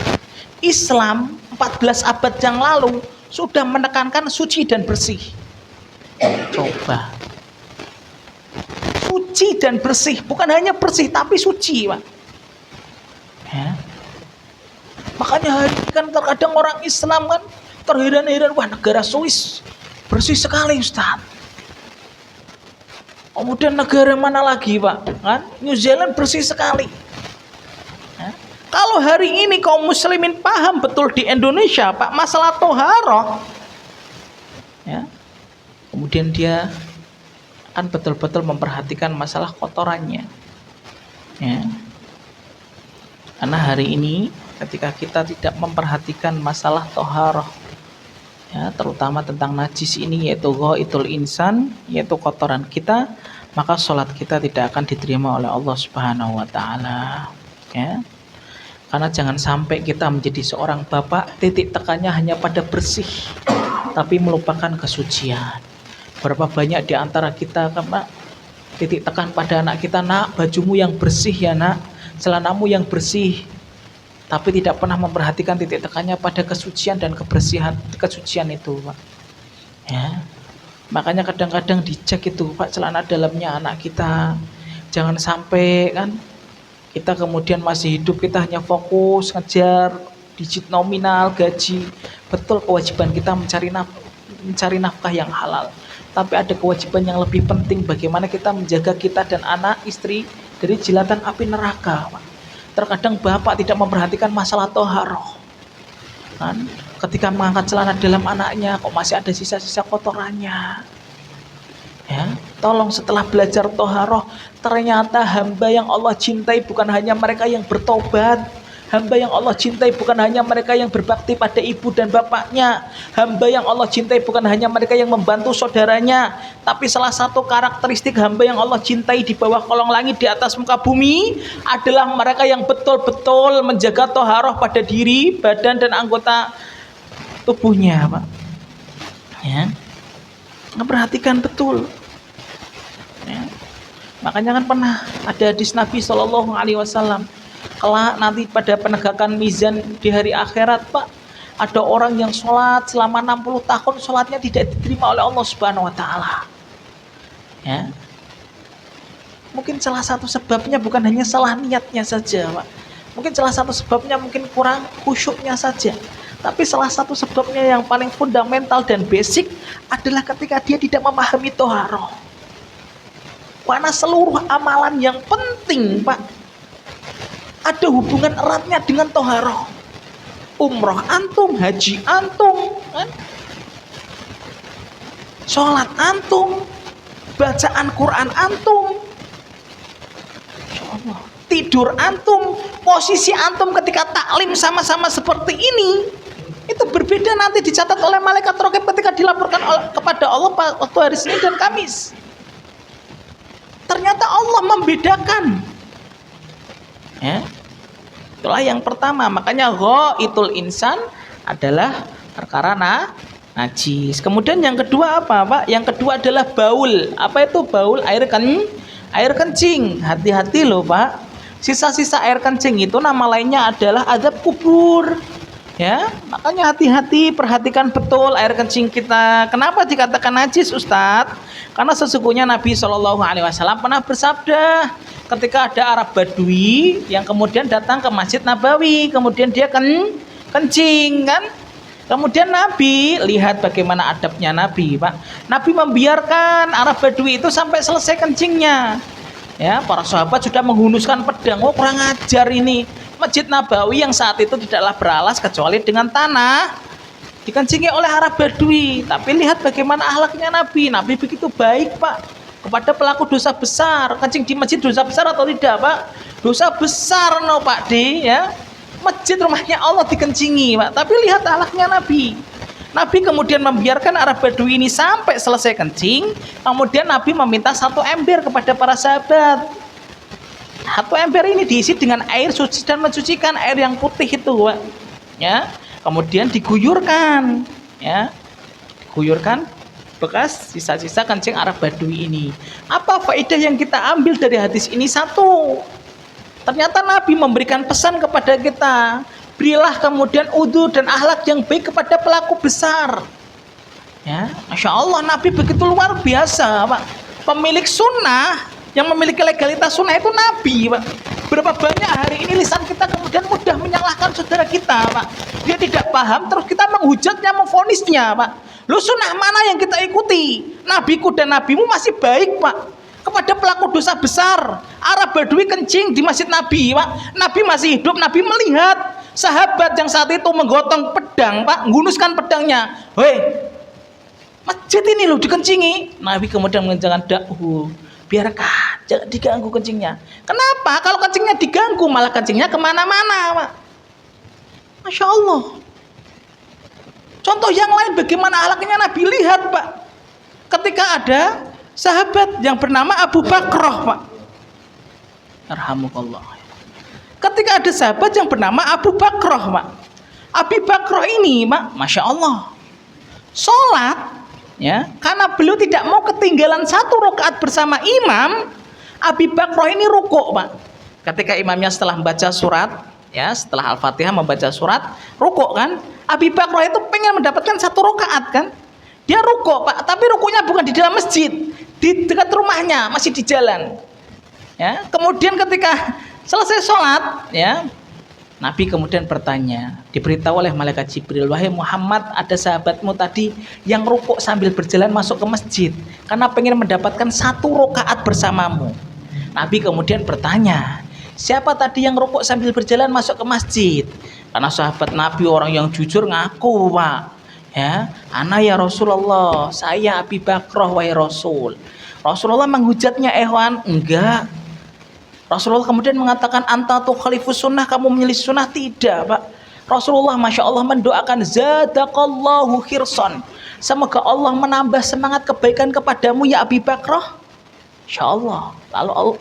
Islam 14 abad yang lalu sudah menekankan suci dan bersih. Coba. Suci dan bersih, bukan hanya bersih tapi suci, Pak. Ya. Makanya hari ini kan terkadang orang Islam kan terheran-heran, wah, negara Swiss bersih sekali, Ustaz. Kemudian negara mana lagi, Pak? Kan? New Zealand bersih sekali. Ya. Kalau hari ini kaum muslimin paham betul di Indonesia, Pak, masalah toharoh, kemudian dia akan betul-betul memperhatikan masalah kotorannya, ya. Karena hari ini ketika kita tidak memperhatikan masalah toharoh, ya, terutama tentang najis ini, yaitu ghaitul insan, yaitu kotoran kita, maka sholat kita tidak akan diterima oleh Allah Subhanahu wa Ta'ala, ya. Karena jangan sampai kita menjadi seorang bapak titik tekannya hanya pada bersih tapi melupakan kesucian. Berapa banyak di antara kita, Pak, titik tekan pada anak kita, nak, bajumu yang bersih ya nak, celanamu yang bersih, tapi tidak pernah memperhatikan titik tekannya pada kesucian dan kebersihan kesucian itu, Pak, ya. Makanya kadang-kadang dicek itu, Pak, celana dalamnya anak kita. Jangan sampai kan kita kemudian masih hidup, kita hanya fokus ngejar digit nominal gaji. Betul, kewajiban kita mencari nafkah yang halal, tapi ada kewajiban yang lebih penting, bagaimana kita menjaga kita dan anak istri dari jilatan api neraka, Pak. Terkadang bapak tidak memperhatikan masalah toharoh, kan? Ketika mengangkat celana dalam anaknya kok masih ada sisa-sisa kotorannya, ya. Tolong setelah belajar toharoh, ternyata hamba yang Allah cintai bukan hanya mereka yang bertobat. Hamba yang Allah cintai bukan hanya mereka yang berbakti pada ibu dan bapaknya. Hamba yang Allah cintai bukan hanya mereka yang membantu saudaranya. Tapi salah satu karakteristik hamba yang Allah cintai di bawah kolong langit, di atas muka bumi, adalah mereka yang betul-betul menjaga toharoh pada diri, badan, dan anggota tubuhnya, Pak, ya. Memperhatikan betul, ya. Makanya kan pernah ada hadis Nabi SAW, kelak nanti pada penegakan mizan di hari akhirat, Pak, ada orang yang sholat selama 60 tahun, sholatnya tidak diterima oleh Allah Subhanahu wa Ta'ala, ya. Mungkin salah satu sebabnya bukan hanya salah niatnya saja, Pak. Mungkin salah satu sebabnya mungkin kurang khusyuknya saja. Tapi salah satu sebabnya yang paling fundamental dan basic adalah ketika dia tidak memahami toharoh. Karena seluruh amalan yang penting, Pak, ada hubungan eratnya dengan toharoh. Umroh antum, haji antum, kan? Sholat antum, bacaan Quran antum, insyaallah, tidur antum, posisi antum ketika taklim sama-sama seperti ini, itu berbeda nanti dicatat oleh malaikat raqib ketika dilaporkan kepada Allah waktu hari Senin dan Kamis. Ternyata Allah membedakan, ya. Itulah yang pertama. Makanya ghaitul insan adalah perkara najis. Kemudian yang kedua apa, Pak? Yang kedua adalah baul. Apa itu baul? Air kencing. Hati-hati loh, Pak. Sisa-sisa air kencing itu nama lainnya adalah azab kubur, ya. Makanya hati-hati, perhatikan betul air kencing kita. Kenapa dikatakan najis, Ustadz? Karena sesungguhnya Nabi SAW pernah bersabda, ketika ada Arab Badui yang kemudian datang ke Masjid Nabawi, kemudian dia kencing, kan? Kemudian Nabi, lihat bagaimana adabnya Nabi, Pak. Nabi membiarkan Arab Badui itu sampai selesai kencingnya, ya. Para sahabat sudah menghunuskan pedang. Oh, kurang ajar ini. Masjid Nabawi yang saat itu tidaklah beralas kecuali dengan tanah, dikencingi oleh Arab Badui. Tapi lihat bagaimana akhlaknya Nabi. Nabi begitu baik, Pak, kepada pelaku dosa besar. Kencing di masjid dosa besar atau tidak, Pak? Dosa besar, no, Pak D, ya. Masjid rumahnya Allah dikencingi, Pak. Tapi lihat akhlaknya Nabi. Nabi kemudian membiarkan Arab Badui ini sampai selesai kencing. Kemudian Nabi meminta 1 ember kepada para sahabat. 1 ember ini diisi dengan air suci dan mensucikan, air yang putih itu, Pak, ya. Kemudian diguyurkan, ya. Diguyurkan bekas sisa-sisa kencing Arab Badui ini. Apa faedah yang kita ambil dari hadis ini? Satu, ternyata Nabi memberikan pesan kepada kita, berilah kemudian udzur dan akhlak yang baik kepada pelaku besar, ya. Masya Allah, Nabi begitu luar biasa, Pak. Pemilik sunnah, yang memiliki legalitas sunnah itu Nabi, Pak. Berapa banyak hari ini lisan kita kemudian mudah menyalahkan saudara kita, Pak. Dia tidak paham, terus kita menghujatnya, memvonisnya, Pak. Lu sunnah mana yang kita ikuti? Nabiku dan nabimu masih baik, Pak, kepada pelaku dosa besar. Arab Badui kencing di masjid Nabi, Pak. Nabi masih hidup, Nabi melihat sahabat yang saat itu menggotong pedang, Pak, menghunuskan pedangnya. Hei, Masjid ini loh dikencingi. Nabi kemudian mengencangkan dakhu, biarkan, jangan diganggu kencingnya. Kenapa? Kalau kencingnya diganggu malah kencingnya kemana-mana, Pak. Masya Allah. Contoh yang lain bagaimana akhlaknya Nabi, lihat Pak. Ketika ada sahabat yang bernama Abu Bakrah, Pak. Arhamukallah. Ketika ada sahabat yang bernama Abu Bakrah, Pak. Abu Bakrah ini, Pak, Masya Allah, sholat, ya, karena beliau tidak mau ketinggalan 1 rakaat bersama imam. Abu Bakrah ini rukuk, Pak. Ketika imamnya setelah membaca surat, ya, setelah Al-Fatihah membaca surat, rukuk kan. Abu Bakrah itu pengen mendapatkan 1 rakaat kan. Dia rukuk, Pak, tapi rukuknya bukan di dalam masjid, di dekat rumahnya, masih di jalan. Ya, kemudian ketika selesai sholat, ya, Nabi kemudian bertanya, diberitahu oleh malaikat Jibril, wahai Muhammad, ada sahabatmu tadi yang rukuk sambil berjalan masuk ke masjid karena pengen mendapatkan 1 rakaat bersamamu. Nabi kemudian bertanya, siapa tadi yang rukuk sambil berjalan masuk ke masjid? Karena sahabat Nabi orang yang jujur ngaku, Pak, ya, ana ya Rasulullah, saya Abi Bakrah wahai Rasul. Rasulullah menghujatnya, enggak. Rasulullah kemudian mengatakan, anta tuh khalifus sunnah, kamu menyelisih sunnah. Tidak, Pak. Rasulullah Masya Allah mendoakan, zadakallahu khirson, semoga Allah menambah semangat kebaikan kepadamu ya Abi Bakrah. Insya Allah.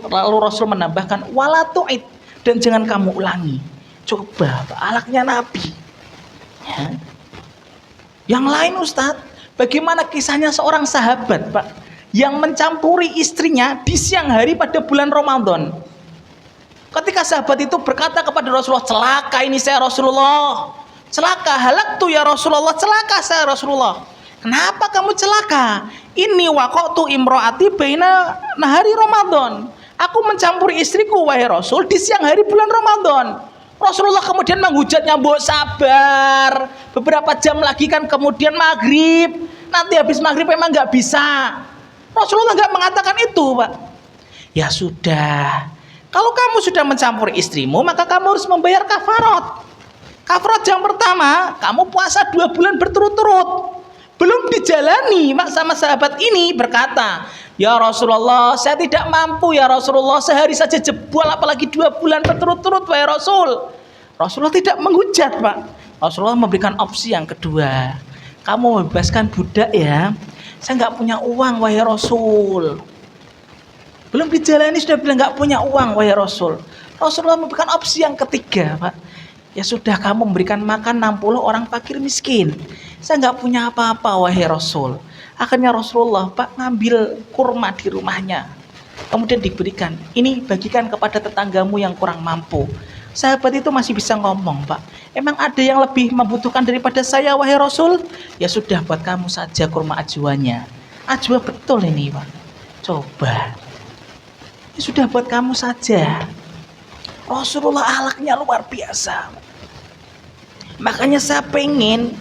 Lalu Rasul menambahkan, wala tu'id, dan jangan kamu ulangi. Coba, Pak, akhlaknya Nabi, ya. Yang lain Ustadz, bagaimana kisahnya seorang sahabat, Pak, yang mencampuri istrinya di siang hari pada bulan Ramadan. Ketika sahabat itu berkata kepada Rasulullah, celaka ini saya Rasulullah, celaka, halak tuh ya Rasulullah, celaka saya Rasulullah. Kenapa kamu celaka? Ini waqatu imro'ati baina nahari Ramadan. Aku mencampuri istriku wahai Rasul di siang hari bulan Ramadan. Rasulullah kemudian menghujatnya, mbok sabar, beberapa jam lagi kan kemudian maghrib, nanti habis maghrib memang nggak bisa. Rasulullah nggak mengatakan itu, Pak. Ya sudah, kalau kamu sudah mencampuri istrimu, maka kamu harus membayar kafarat. Kafarat yang pertama, kamu puasa 2 bulan berturut-turut. Belum dijalani, Mak, sama sahabat ini berkata, ya Rasulullah, saya tidak mampu ya Rasulullah, sehari saja jebol, apalagi 2 bulan berturut-turut wahai Rasul. Rasulullah tidak menghujat, Pak. Rasulullah memberikan opsi yang kedua, kamu membebaskan budak ya. Saya nggak punya uang wahai Rasul. Belum dijalani sudah bilang nggak punya uang wahai Rasul. Rasulullah memberikan opsi yang ketiga, Pak. Ya sudah, kamu memberikan makan 60 orang fakir miskin. Saya nggak punya apa-apa wahai Rasul. Akhirnya Rasulullah, Pak, ngambil kurma di rumahnya, kemudian diberikan, ini bagikan kepada tetanggamu yang kurang mampu. Sahabat itu masih bisa ngomong, Pak, emang ada yang lebih membutuhkan daripada saya wahai Rasul? Ya sudah, buat kamu saja kurma ajwanya. Ajwa betul ini, Pak, coba. Ya sudah, buat kamu saja. Rasulullah akhlaknya luar biasa. Makanya saya pengen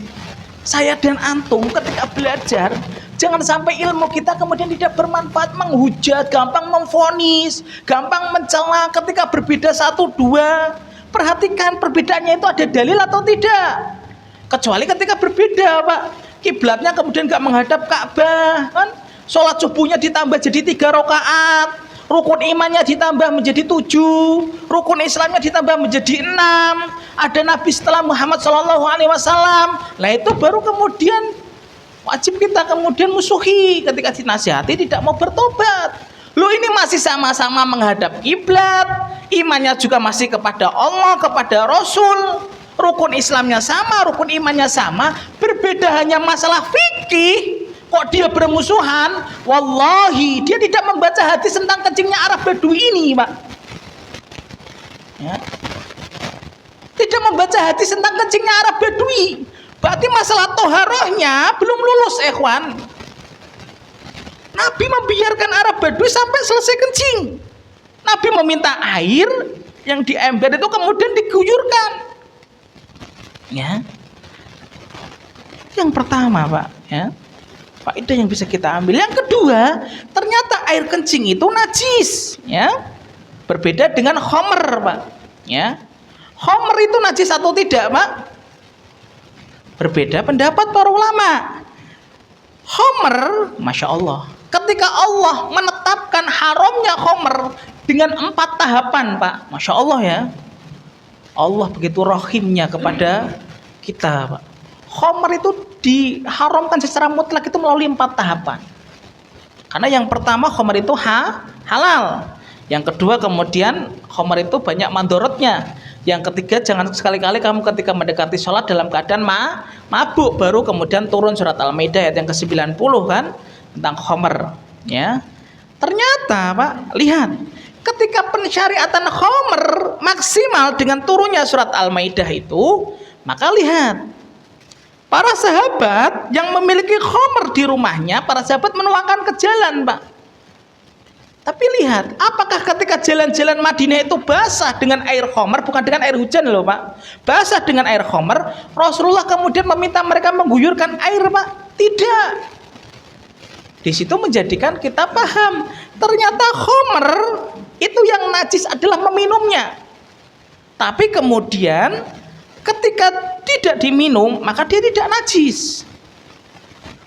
saya dan antum ketika belajar, jangan sampai ilmu kita kemudian tidak bermanfaat, menghujat, gampang memvonis, gampang mencela ketika berbeda 1-2. Perhatikan perbedaannya itu ada dalil atau tidak. Kecuali ketika berbeda, Pak, kiblatnya kemudian gak menghadap Ka'bah, kan? Sholat subuhnya ditambah jadi 3 rakaat, rukun imannya ditambah menjadi 7, rukun Islamnya ditambah menjadi 6. Ada Nabi setelah Muhammad SAW. Nah itu baru kemudian wajib kita kemudian musuhi ketika dinasihati tidak mau bertobat. Lo ini masih sama-sama menghadap kiblat, imannya juga masih kepada Allah, kepada Rasul, rukun Islamnya sama, rukun imannya sama, berbeda hanya masalah fikih. Kok dia bermusuhan? Wallahi dia tidak membaca hadis tentang kencingnya Arab Badui ini, Pak, ya. Tidak membaca hadis tentang kencingnya Arab Badui. Berarti masalah toharohnya belum lulus, ikhwan. Nabi membiarkan Arab Badui sampai selesai kencing. Nabi meminta air yang di ember itu kemudian diguyurkan, ya. Yang pertama, Pak, ya, faedah yang bisa kita ambil. Yang kedua, ternyata air kencing itu najis, ya. Berbeda dengan khomer, Pak, ya. Khomer itu najis atau tidak, Pak? Berbeda pendapat para ulama. Khomer, Masya Allah, ketika Allah menetapkan haramnya khomer dengan 4 tahapan, Pak. Masya Allah ya. Allah begitu rahimnya kepada kita, Pak. Khomer itu diharamkan secara mutlak itu melalui 4 tahapan. Karena yang pertama khomer itu halal. Yang kedua kemudian khomer itu banyak mandorotnya. Yang ketiga, jangan sekali-kali kamu ketika mendekati sholat dalam keadaan mabuk. Baru kemudian turun surat Al-Maidah ayat yang ke-90 kan, tentang khomer ya. Ternyata Pak, lihat, ketika pensyariatan khomer maksimal dengan turunnya surat Al-Maidah itu, maka lihat, para sahabat yang memiliki khomer di rumahnya, para sahabat menuangkan ke jalan, Pak. Tapi lihat, apakah ketika jalan-jalan Madinah itu basah dengan air khomer, bukan dengan air hujan loh Pak, basah dengan air khomer, Rasulullah kemudian meminta mereka mengguyurkan air, Pak? Tidak. Di situ menjadikan kita paham, ternyata khomer itu yang najis adalah meminumnya. Tapi kemudian ketika tidak diminum, maka dia tidak najis.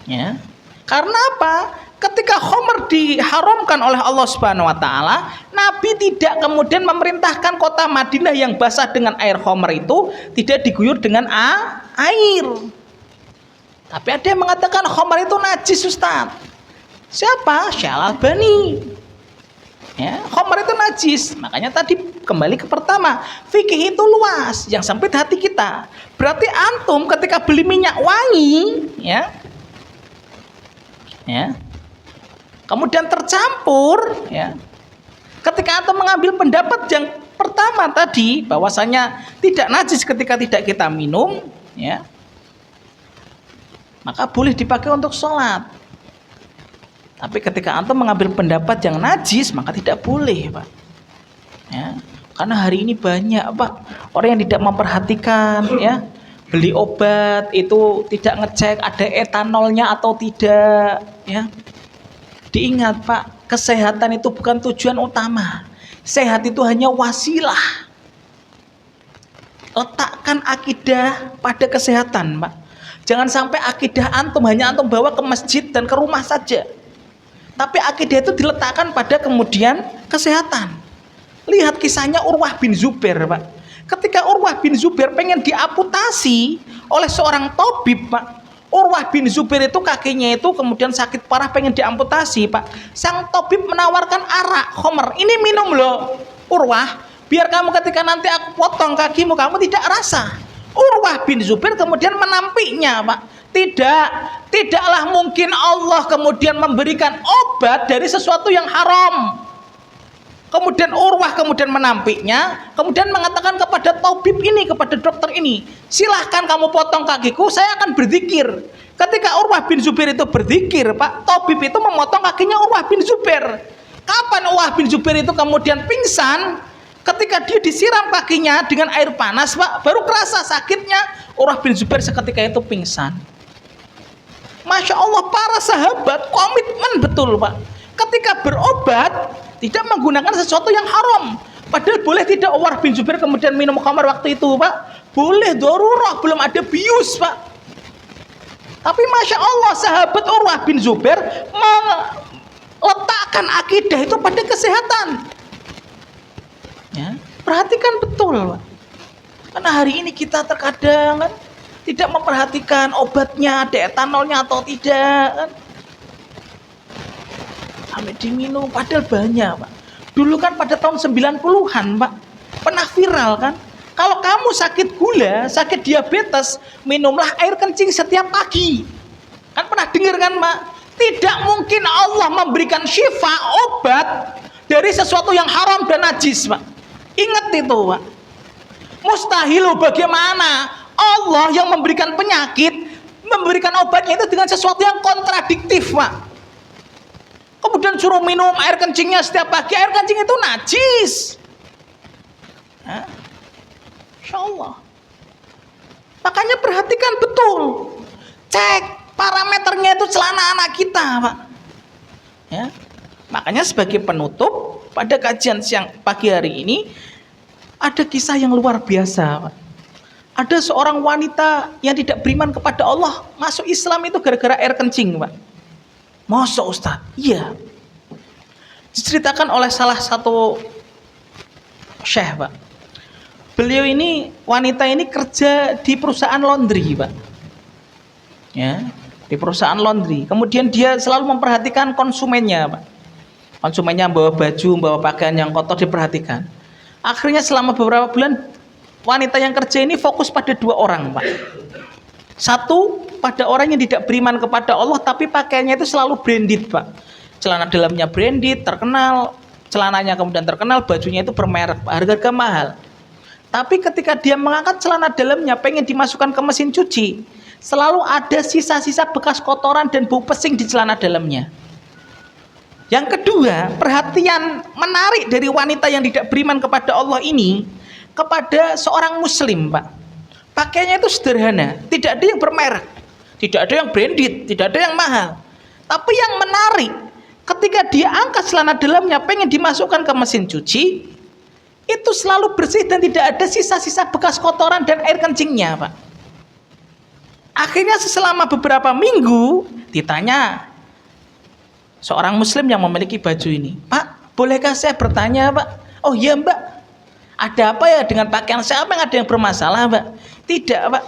Ya. Karena apa? Ketika khomer diharamkan oleh Allah Subhanahu wa taala, Nabi tidak kemudian memerintahkan kota Madinah yang basah dengan air khomer itu tidak diguyur dengan air. Tapi ada yang mengatakan khomer itu najis, Ustaz. Siapa? Syekh Al-Albani. Ya, khomer itu najis. Makanya tadi kembali ke pertama, fikih itu luas, yang sempit hati kita. Berarti antum ketika beli minyak wangi, ya, kemudian tercampur, ya. Ketika antum mengambil pendapat yang pertama tadi, bahwasanya tidak najis ketika tidak kita minum, ya, maka boleh dipakai untuk sholat. Tapi ketika antum mengambil pendapat yang najis, maka tidak boleh, Pak. Ya. Karena hari ini banyak, Pak, orang yang tidak memperhatikan, ya, beli obat itu tidak ngecek ada etanolnya atau tidak, ya. Diingat Pak, kesehatan itu bukan tujuan utama. Sehat itu hanya wasilah. Letakkan akidah pada kesehatan, Pak. Jangan sampai akidah antum hanya antum bawa ke masjid dan ke rumah saja. Tapi akidah itu diletakkan pada kemudian kesehatan. Lihat kisahnya Urwah bin Zubair, Pak. Ketika Urwah bin Zubair pengen diamputasi oleh seorang tabib, Pak. Urwah bin Zubair itu kakinya itu kemudian sakit parah pengen diamputasi, Pak. Sang tabib menawarkan arak, khomer. Ini minum loh, Urwah. Biar kamu ketika nanti aku potong kakimu, kamu tidak rasa. Urwah bin Zubair kemudian menampiknya, Pak. Tidaklah mungkin Allah kemudian memberikan obat dari sesuatu yang haram. Kemudian Urwah kemudian menampiknya, kemudian mengatakan kepada tabib ini, kepada dokter ini, silahkan kamu potong kakiku, saya akan berzikir. Ketika Urwah bin Zubair itu berzikir, Pak, tabib itu memotong kakinya Urwah bin Zubair. Kapan Urwah bin Zubair itu kemudian pingsan? Ketika dia disiram kakinya dengan air panas, Pak, baru kerasa sakitnya. Urwah bin Zubair seketika itu pingsan. Masya Allah, para sahabat komitmen betul, Pak. Ketika berobat tidak menggunakan sesuatu yang haram. Padahal boleh tidak Urwah bin Zubair kemudian minum khamar waktu itu, Pak? Boleh, darurah, belum ada bius, Pak. Tapi Masya Allah, sahabat Urwah bin Zubair meletakkan akidah itu pada kesehatan. Ya, perhatikan betul, Pak. Karena hari ini kita terkadang kan tidak memperhatikan obatnya, ada etanolnya atau tidak, kan? Sampai diminum, padahal banyak, Pak. Dulu kan pada tahun 90-an, Pak, pernah viral kan, kalau kamu sakit gula, sakit diabetes, minumlah air kencing setiap pagi. Kan pernah dengar kan, Pak? Tidak mungkin Allah memberikan syifa, obat dari sesuatu yang haram dan najis, Pak. Ingat itu, Pak. Mustahil, bagaimana Allah yang memberikan penyakit memberikan obatnya itu dengan sesuatu yang kontradiktif, Pak. Kemudian suruh minum air kencingnya setiap pagi, air kencing itu najis. Insya Allah. Makanya perhatikan betul, cek parameternya itu celana anak kita, Pak. Ya. Makanya sebagai penutup pada kajian siang pagi hari ini ada kisah yang luar biasa, Pak. Ada seorang wanita yang tidak beriman kepada Allah masuk Islam itu gara-gara air kencing, Pak. Masa Ustaz? Iya. Diceritakan oleh salah satu syekh, Pak. Beliau ini, wanita ini kerja di perusahaan laundry, Pak. Ya, di perusahaan laundry. Kemudian dia selalu memperhatikan konsumennya, Pak. Konsumennya bawa baju, bawa pakaian yang kotor diperhatikan. Akhirnya selama beberapa bulan wanita yang kerja ini fokus pada 2 orang, Pak. Satu, pada orang yang tidak beriman kepada Allah tapi pakaiannya itu selalu branded, Pak. Celana dalamnya branded, terkenal, celananya kemudian terkenal, bajunya itu bermerek, Pak, harga-harga mahal. Tapi ketika dia mengangkat celana dalamnya pengen dimasukkan ke mesin cuci, selalu ada sisa-sisa bekas kotoran dan bau pesing di celana dalamnya. Yang kedua, perhatian menarik dari wanita yang tidak beriman kepada Allah ini kepada seorang muslim, Pak. Pakaiannya itu sederhana, tidak ada yang bermerek, tidak ada yang branded, tidak ada yang mahal. Tapi yang menarik, ketika dia angkat celana dalamnya pengen dimasukkan ke mesin cuci, itu selalu bersih dan tidak ada sisa-sisa bekas kotoran dan air kencingnya, Pak. Akhirnya selama beberapa minggu ditanya seorang muslim yang memiliki baju ini, Pak, bolehkah saya bertanya, Pak? Oh iya, Mbak, ada apa ya dengan pakaian saya? Apa yang ada yang bermasalah, Mbak? Tidak, Pak,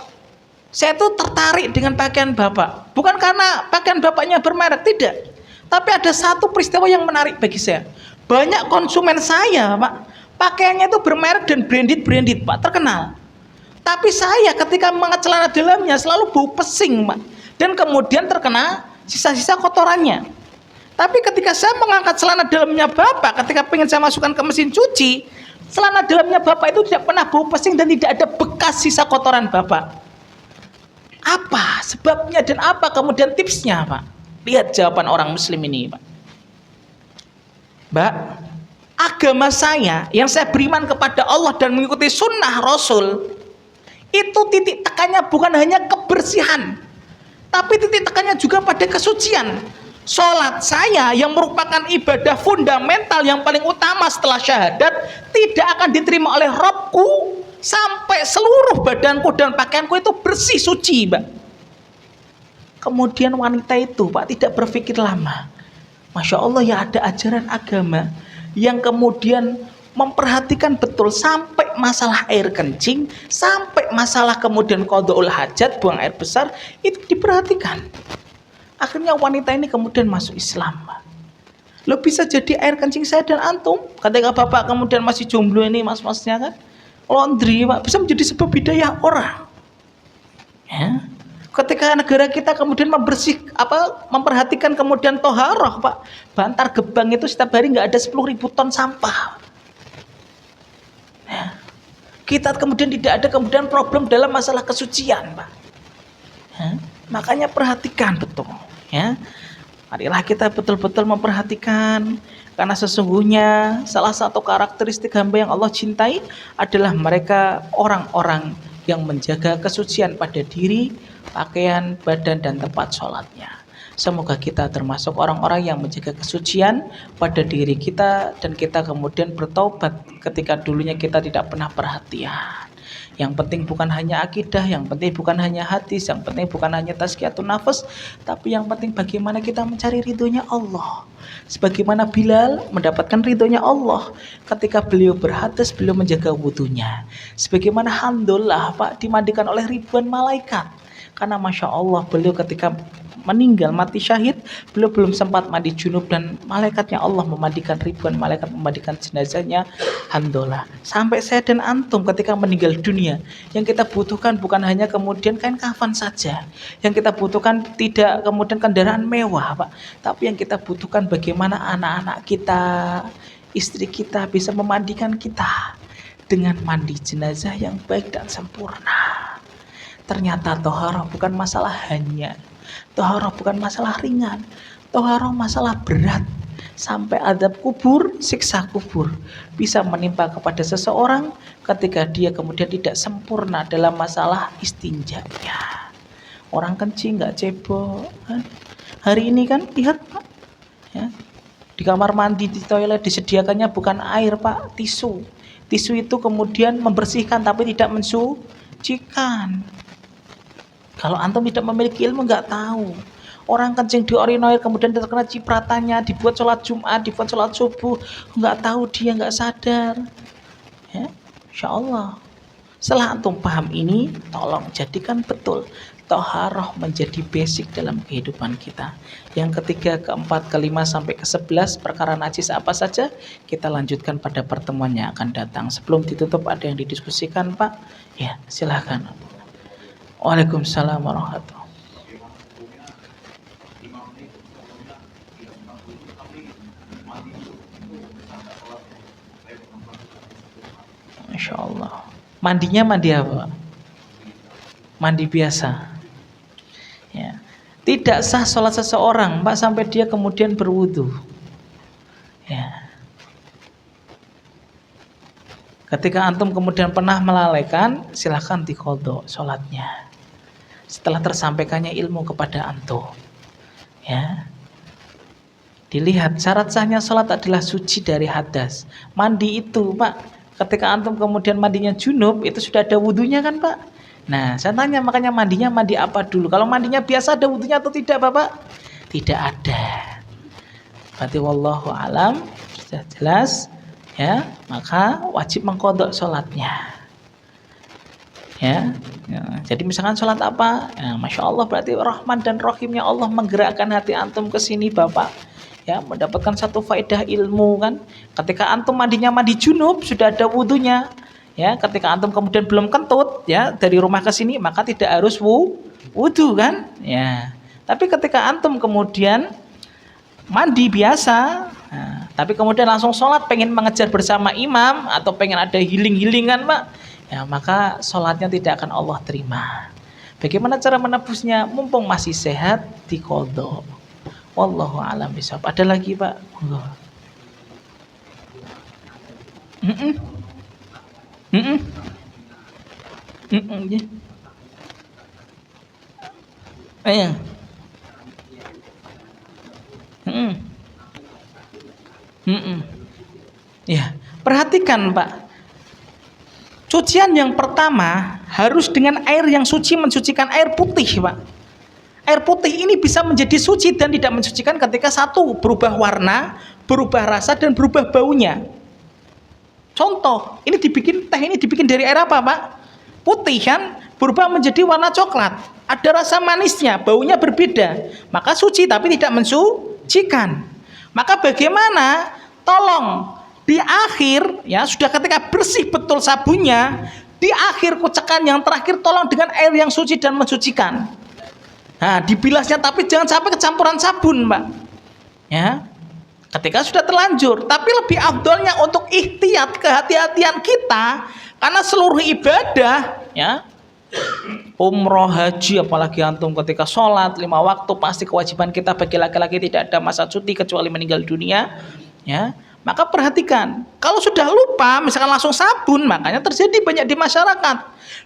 saya tuh tertarik dengan pakaian Bapak, bukan karena pakaian Bapaknya bermerek, tidak. Tapi ada satu peristiwa yang menarik bagi saya. Banyak konsumen saya, Pak, pakaiannya itu bermerek dan branded, Pak, terkenal. Tapi saya ketika mengangkat celana dalamnya selalu bau pesing, Pak, dan kemudian terkena sisa-sisa kotorannya. Tapi ketika saya mengangkat celana dalamnya Bapak, ketika pengen saya masukkan ke mesin cuci, celana dalamnya Bapak itu tidak pernah bau pesing dan tidak ada bekas sisa kotoran Bapak. Apa sebabnya dan apa kemudian tipsnya, Pak? Lihat jawaban orang muslim ini, Pak. Mbak, agama saya yang saya beriman kepada Allah dan mengikuti sunnah Rasul, itu titik tekannya bukan hanya kebersihan, tapi titik tekannya juga pada kesucian. Sholat saya yang merupakan ibadah fundamental yang paling utama setelah syahadat tidak akan diterima oleh Rabbku sampai seluruh badanku dan pakaianku itu bersih suci, Mbak. Kemudian wanita itu, Pak, tidak berpikir lama. Masya Allah, ya ada ajaran agama yang kemudian memperhatikan betul sampai masalah air kencing, sampai masalah kemudian qadhaul hajat, buang air besar, itu diperhatikan. Akhirnya wanita ini kemudian masuk Islam, Pak. Lo bisa jadi air kencing saya dan antum. Ketika Bapak kemudian masih jomblo ini, mas-masnya kan, laundry, Pak, bisa menjadi sebab hidayah orang. Ya. Ketika negara kita kemudian memperhatikan kemudian toharoh, Pak, Bantar Gebang itu setiap hari nggak ada 10.000 ton sampah. Ya. Kita kemudian tidak ada kemudian problem dalam masalah kesucian, Pak. Ya. Makanya perhatikan betul, ya. Marilah kita betul-betul memperhatikan, karena sesungguhnya salah satu karakteristik hamba yang Allah cintai adalah mereka orang-orang yang menjaga kesucian pada diri, pakaian, badan, dan tempat sholatnya. Semoga kita termasuk orang-orang yang menjaga kesucian pada diri kita, dan kita kemudian bertaubat ketika dulunya kita tidak pernah perhatian. Yang penting bukan hanya akidah, yang penting bukan hanya hadis, yang penting bukan hanya tazkiyatun nafas, tapi yang penting bagaimana kita mencari ridhonya Allah. Sebagaimana Bilal mendapatkan ridhonya Allah ketika beliau berhadas, beliau menjaga wudunya. Sebagaimana Hamdulillah, Pak, dimandikan oleh ribuan malaikat. Karena Masya Allah, beliau ketika meninggal mati syahid, beliau belum sempat mandi junub dan malaikatnya Allah memandikan, ribuan malaikat memandikan jenazahnya. Alhamdulillah. Sampai saya dan antum ketika meninggal dunia, yang kita butuhkan bukan hanya kemudian kain kafan saja, yang kita butuhkan tidak kemudian kendaraan mewah, Pak, tapi yang kita butuhkan bagaimana anak-anak kita, istri kita bisa memandikan kita dengan mandi jenazah yang baik dan sempurna. Ternyata toharoh bukan masalah hanya, toharoh bukan masalah ringan, toharoh masalah berat. Sampai azab kubur, siksa kubur bisa menimpa kepada seseorang ketika dia kemudian tidak sempurna dalam masalah istinjanya. Orang kencing nggak cebok kan? Hari ini kan lihat, Pak, ya, di kamar mandi, di toilet disediakannya bukan air, Pak, tisu. Tisu itu kemudian membersihkan tapi tidak mensucikan. Kalau antum tidak memiliki ilmu nggak tahu. Orang kencing di urinoir kemudian terkena cipratannya, dibuat sholat Jumat, dibuat sholat subuh, nggak tahu dia, nggak sadar. Ya, insya Allah. Setelah antum paham ini, tolong jadikan betul toharoh menjadi basic dalam kehidupan kita. Yang ketiga, keempat, kelima sampai ke-11 perkara najis apa saja kita lanjutkan pada pertemuan yang akan datang. Sebelum ditutup ada yang didiskusikan, Pak? Ya, silahkan. Waalaikumsalam warahmatullahi wabarakatuh. Masya Allah. Mandinya mandi apa? Mandi biasa. Ya. Tidak sah sholat seseorang, Pak, sampai dia kemudian berwudu. Ya. Ketika antum kemudian pernah melalaikan, silahkan diqadha sholatnya. Setelah tersampaikannya ilmu kepada antum. Ya. Dilihat syarat sahnya sholat adalah suci dari hadas. Mandi itu, Pak, ketika antum kemudian mandinya junub, itu sudah ada wudunya kan, Pak? Nah, saya tanya makanya mandinya mandi apa dulu? Kalau mandinya biasa ada wudunya atau tidak, Bapak? Tidak ada. Berarti wallahu alam, sudah jelas, ya, maka wajib mengqadha sholatnya. Ya, jadi misalkan sholat apa? Ya, Masya Allah, berarti Rahman dan Rahimnya Allah menggerakkan hati antum ke sini, Bapak. Ya, mendapatkan satu faedah ilmu kan. Ketika antum mandinya mandi junub, sudah ada wudunya. Ya, ketika antum kemudian belum kentut, ya, dari rumah ke sini, maka tidak harus wudu kan. Ya. Tapi ketika antum kemudian mandi biasa, nah, tapi kemudian langsung sholat, pengen mengejar bersama imam atau pengen ada healing-healingan, Pak, ya, maka sholatnya tidak akan Allah terima. Bagaimana cara menebusnya? Mumpung masih sehat, diqadha. Wallahu a'lam bishawab. Ada lagi, Pak? Allah. Ya. Ayo. Ya, perhatikan, Pak. Cucian yang pertama harus dengan air yang suci, mensucikan air putih, Pak. Air putih ini bisa menjadi suci dan tidak mensucikan ketika satu, berubah warna, berubah rasa, dan berubah baunya. Contoh, ini dibikin teh ini dibikin dari air apa, Pak? Putih kan, berubah menjadi warna coklat. Ada rasa manisnya, baunya berbeda. Maka suci tapi tidak mensucikan. Maka bagaimana? Tolong di akhir, ya, sudah ketika bersih betul sabunnya, di akhir kucekan yang terakhir tolong dengan air yang suci dan mensucikan. Nah, dibilasnya tapi jangan sampai kecampuran sabun, Pak. Ya. Ketika sudah terlanjur, tapi lebih afdolnya untuk ihtiyat, kehati-hatian kita, karena seluruh ibadah, ya, umroh, haji, apalagi antum ketika sholat 5 waktu, pasti kewajiban kita bagi laki-laki tidak ada masa cuti kecuali meninggal dunia, ya. Maka perhatikan, kalau sudah lupa, misalkan langsung sabun, makanya terjadi banyak di masyarakat.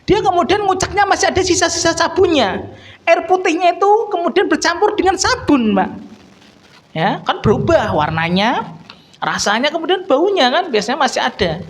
Dia kemudian nguceknya masih ada sisa-sisa sabunnya. Air putihnya itu kemudian bercampur dengan sabun, Mbak. Ya, kan berubah warnanya, rasanya, kemudian baunya kan biasanya masih ada.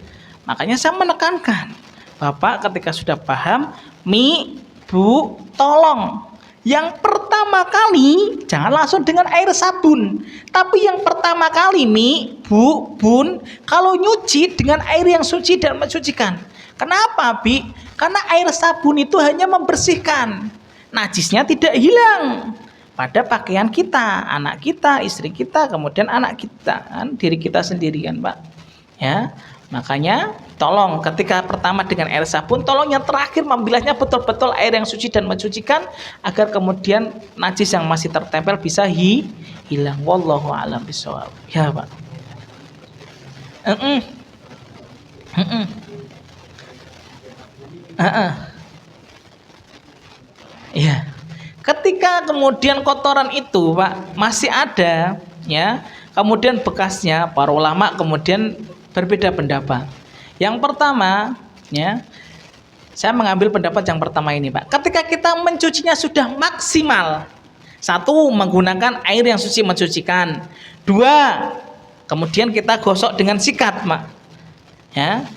Makanya saya menekankan, Bapak ketika sudah paham, Mi, Bu, tolong yang pertama kali jangan langsung dengan air sabun, tapi yang pertama kali, Mi, Bu, Bun, kalau nyuci dengan air yang suci dan mensucikan. Kenapa, Bi? Karena air sabun itu hanya membersihkan, najisnya tidak hilang pada pakaian kita, anak kita, istri kita, kemudian anak kita, kan, diri kita sendiri kan, Pak. Ya, makanya tolong ketika pertama dengan air sabun, tolong yang terakhir membilahnya betul-betul air yang suci dan mensucikan, agar kemudian najis yang masih tertempel bisa hilang. Wallahu a'lam bishawab. Ya, Pak. Ya. Ketika kemudian kotoran itu, Pak, masih ada, ya, kemudian bekasnya, para ulama kemudian berbeda pendapat. Yang pertama, ya, saya mengambil pendapat yang pertama ini, Pak. Ketika kita mencucinya sudah maksimal, satu, menggunakan air yang suci mensucikan. Dua, kemudian kita gosok dengan sikat, Pak. Ya,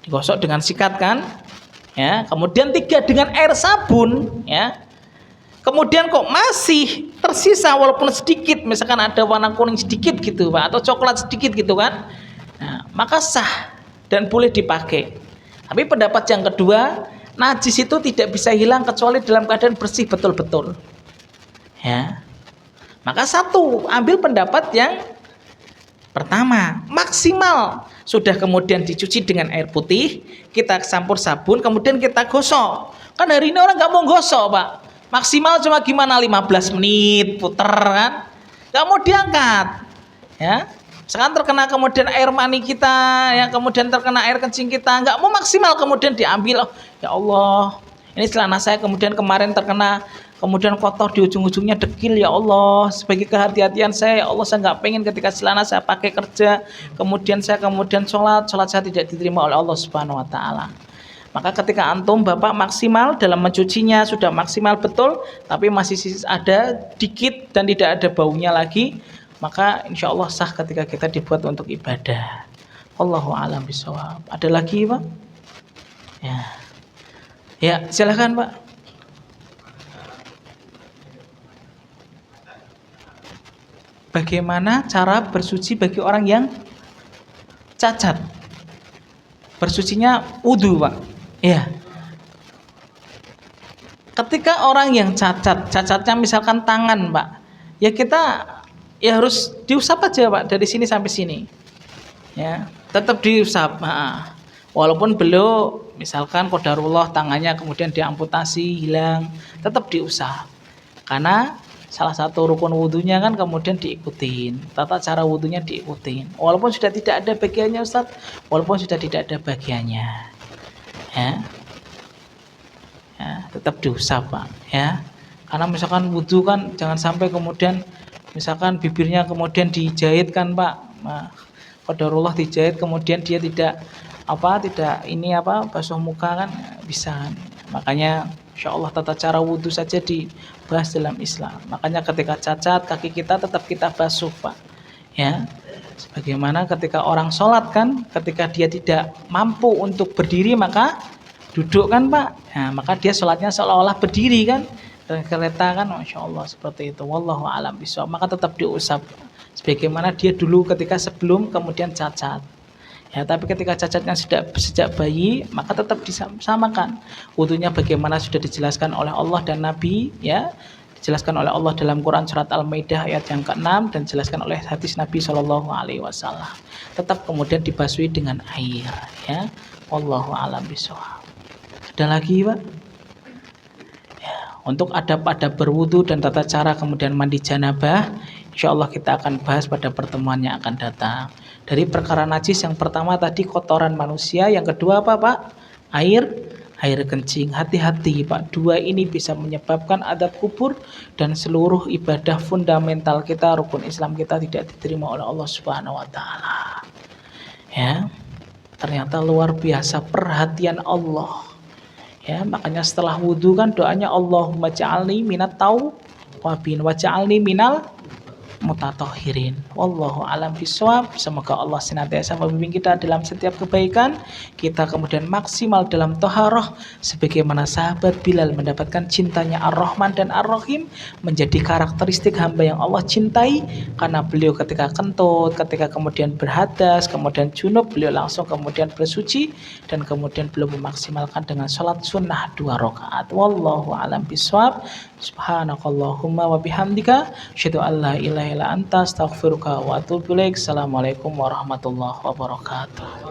digosok dengan sikat kan? Ya, kemudian tiga, dengan air sabun, ya. Kemudian kok masih tersisa walaupun sedikit, misalkan ada warna kuning sedikit gitu Pak, atau coklat sedikit gitu kan, nah, maka sah dan boleh dipakai. Tapi pendapat yang kedua, najis itu tidak bisa hilang kecuali dalam keadaan bersih betul-betul. Ya. Maka satu, ambil pendapat yang pertama, maksimal sudah kemudian dicuci dengan air putih, kita campur sabun, kemudian kita gosok. Kan hari ini orang nggak mau gosok Pak, maksimal cuma gimana 15 menit puter kan, nggak mau diangkat. Ya, sekarang terkena kemudian air mani kita, ya kemudian terkena air kencing kita, nggak mau maksimal kemudian diambil. Oh, ya Allah, ini celana saya kemudian kemarin terkena kemudian kotor di ujung-ujungnya dekil, ya Allah, sebagai kehati-hatian saya, ya Allah, saya nggak pengen ketika celana saya pakai kerja, kemudian sholat saya tidak diterima oleh Allah Subhanahu Wa Taala. Maka ketika antum bapak maksimal dalam mencucinya sudah maksimal betul, tapi masih ada dikit dan tidak ada baunya lagi, maka insya Allah sah ketika kita dibuat untuk ibadah. Wallahu a'lam bishawab. Ada lagi Pak? Ya, silakan Pak. Bagaimana cara bersuci bagi orang yang cacat? Bersucinya wudu Pak. Ya. Ketika orang yang cacatnya misalkan tangan Pak, ya kita ya harus diusap aja Pak dari sini sampai sini. Ya, tetap diusap. Nah, walaupun beliau misalkan qadarullah tangannya kemudian diamputasi hilang, tetap diusap. Karena salah satu rukun wudunya kan kemudian diikutin, tata cara wudunya diikutin. Walaupun sudah tidak ada bagiannya Ustaz, walaupun sudah tidak ada bagiannya, ya, tetap diusap Pak, ya. Karena misalkan wudu kan jangan sampai kemudian misalkan bibirnya kemudian dijahit kan Pak, nah, qadarullah dijahit kemudian dia tidak basuh muka kan bisa. Makanya insya Allah tata cara wudhu saja dibahas dalam Islam. Makanya ketika cacat kaki kita tetap kita basuh Pak, ya. Sebagaimana ketika orang sholat kan, ketika dia tidak mampu untuk berdiri maka duduk kan Pak, nah, maka dia sholatnya seolah-olah berdiri kan, dan kereta kan, masya Allah seperti itu. Wallahu a'lam bishawab. Maka tetap diusap sebagaimana dia dulu ketika sebelum kemudian cacat. Ya, tapi ketika cacatnya sejak bayi, maka tetap disamakan. Wudunya bagaimana sudah dijelaskan oleh Allah dan Nabi, ya. Dijelaskan oleh Allah dalam Quran surat Al-Maidah ayat yang ke-6 dan dijelaskan oleh hadis Nabi Shallallahu alaihi wasallam. Tetap kemudian dibasuhi dengan air, ya. Wallahu a'lam bishawab. Ada lagi, Pak? Ya, untuk adab-adab berwudu dan tata cara kemudian mandi janabah, insya Allah kita akan bahas pada pertemuan yang akan datang. Dari perkara najis yang pertama tadi kotoran manusia, yang kedua apa Pak? Air kencing. Hati-hati Pak, dua ini bisa menyebabkan adab kubur dan seluruh ibadah fundamental kita, rukun Islam kita tidak diterima oleh Allah Subhanahu Wa Taala. Ya, ternyata luar biasa perhatian Allah. Ya, makanya setelah wudhu kan doanya Allahumma ja'alni minat tawwabin wa ja'alni minal mutatahhirin. Wallahu alam bisawab. Semoga Allah senantiasa membimbing kita dalam setiap kebaikan, kita kemudian maksimal dalam taharah sebagaimana sahabat Bilal mendapatkan cintanya Ar-Rahman dan Ar-Rahim, menjadi karakteristik hamba yang Allah cintai karena beliau ketika kentut, ketika kemudian berhadas, kemudian junub, beliau langsung kemudian bersuci dan kemudian beliau memaksimalkan dengan sholat sunnah 2 rakaat. Wallahu alam bisawab. Subhanakallahumma wa bihamdika asyhadu an la ilaha illa anta astaghfiruka wa atubu ilaik. Assalamualaikum warahmatullahi wabarakatuh.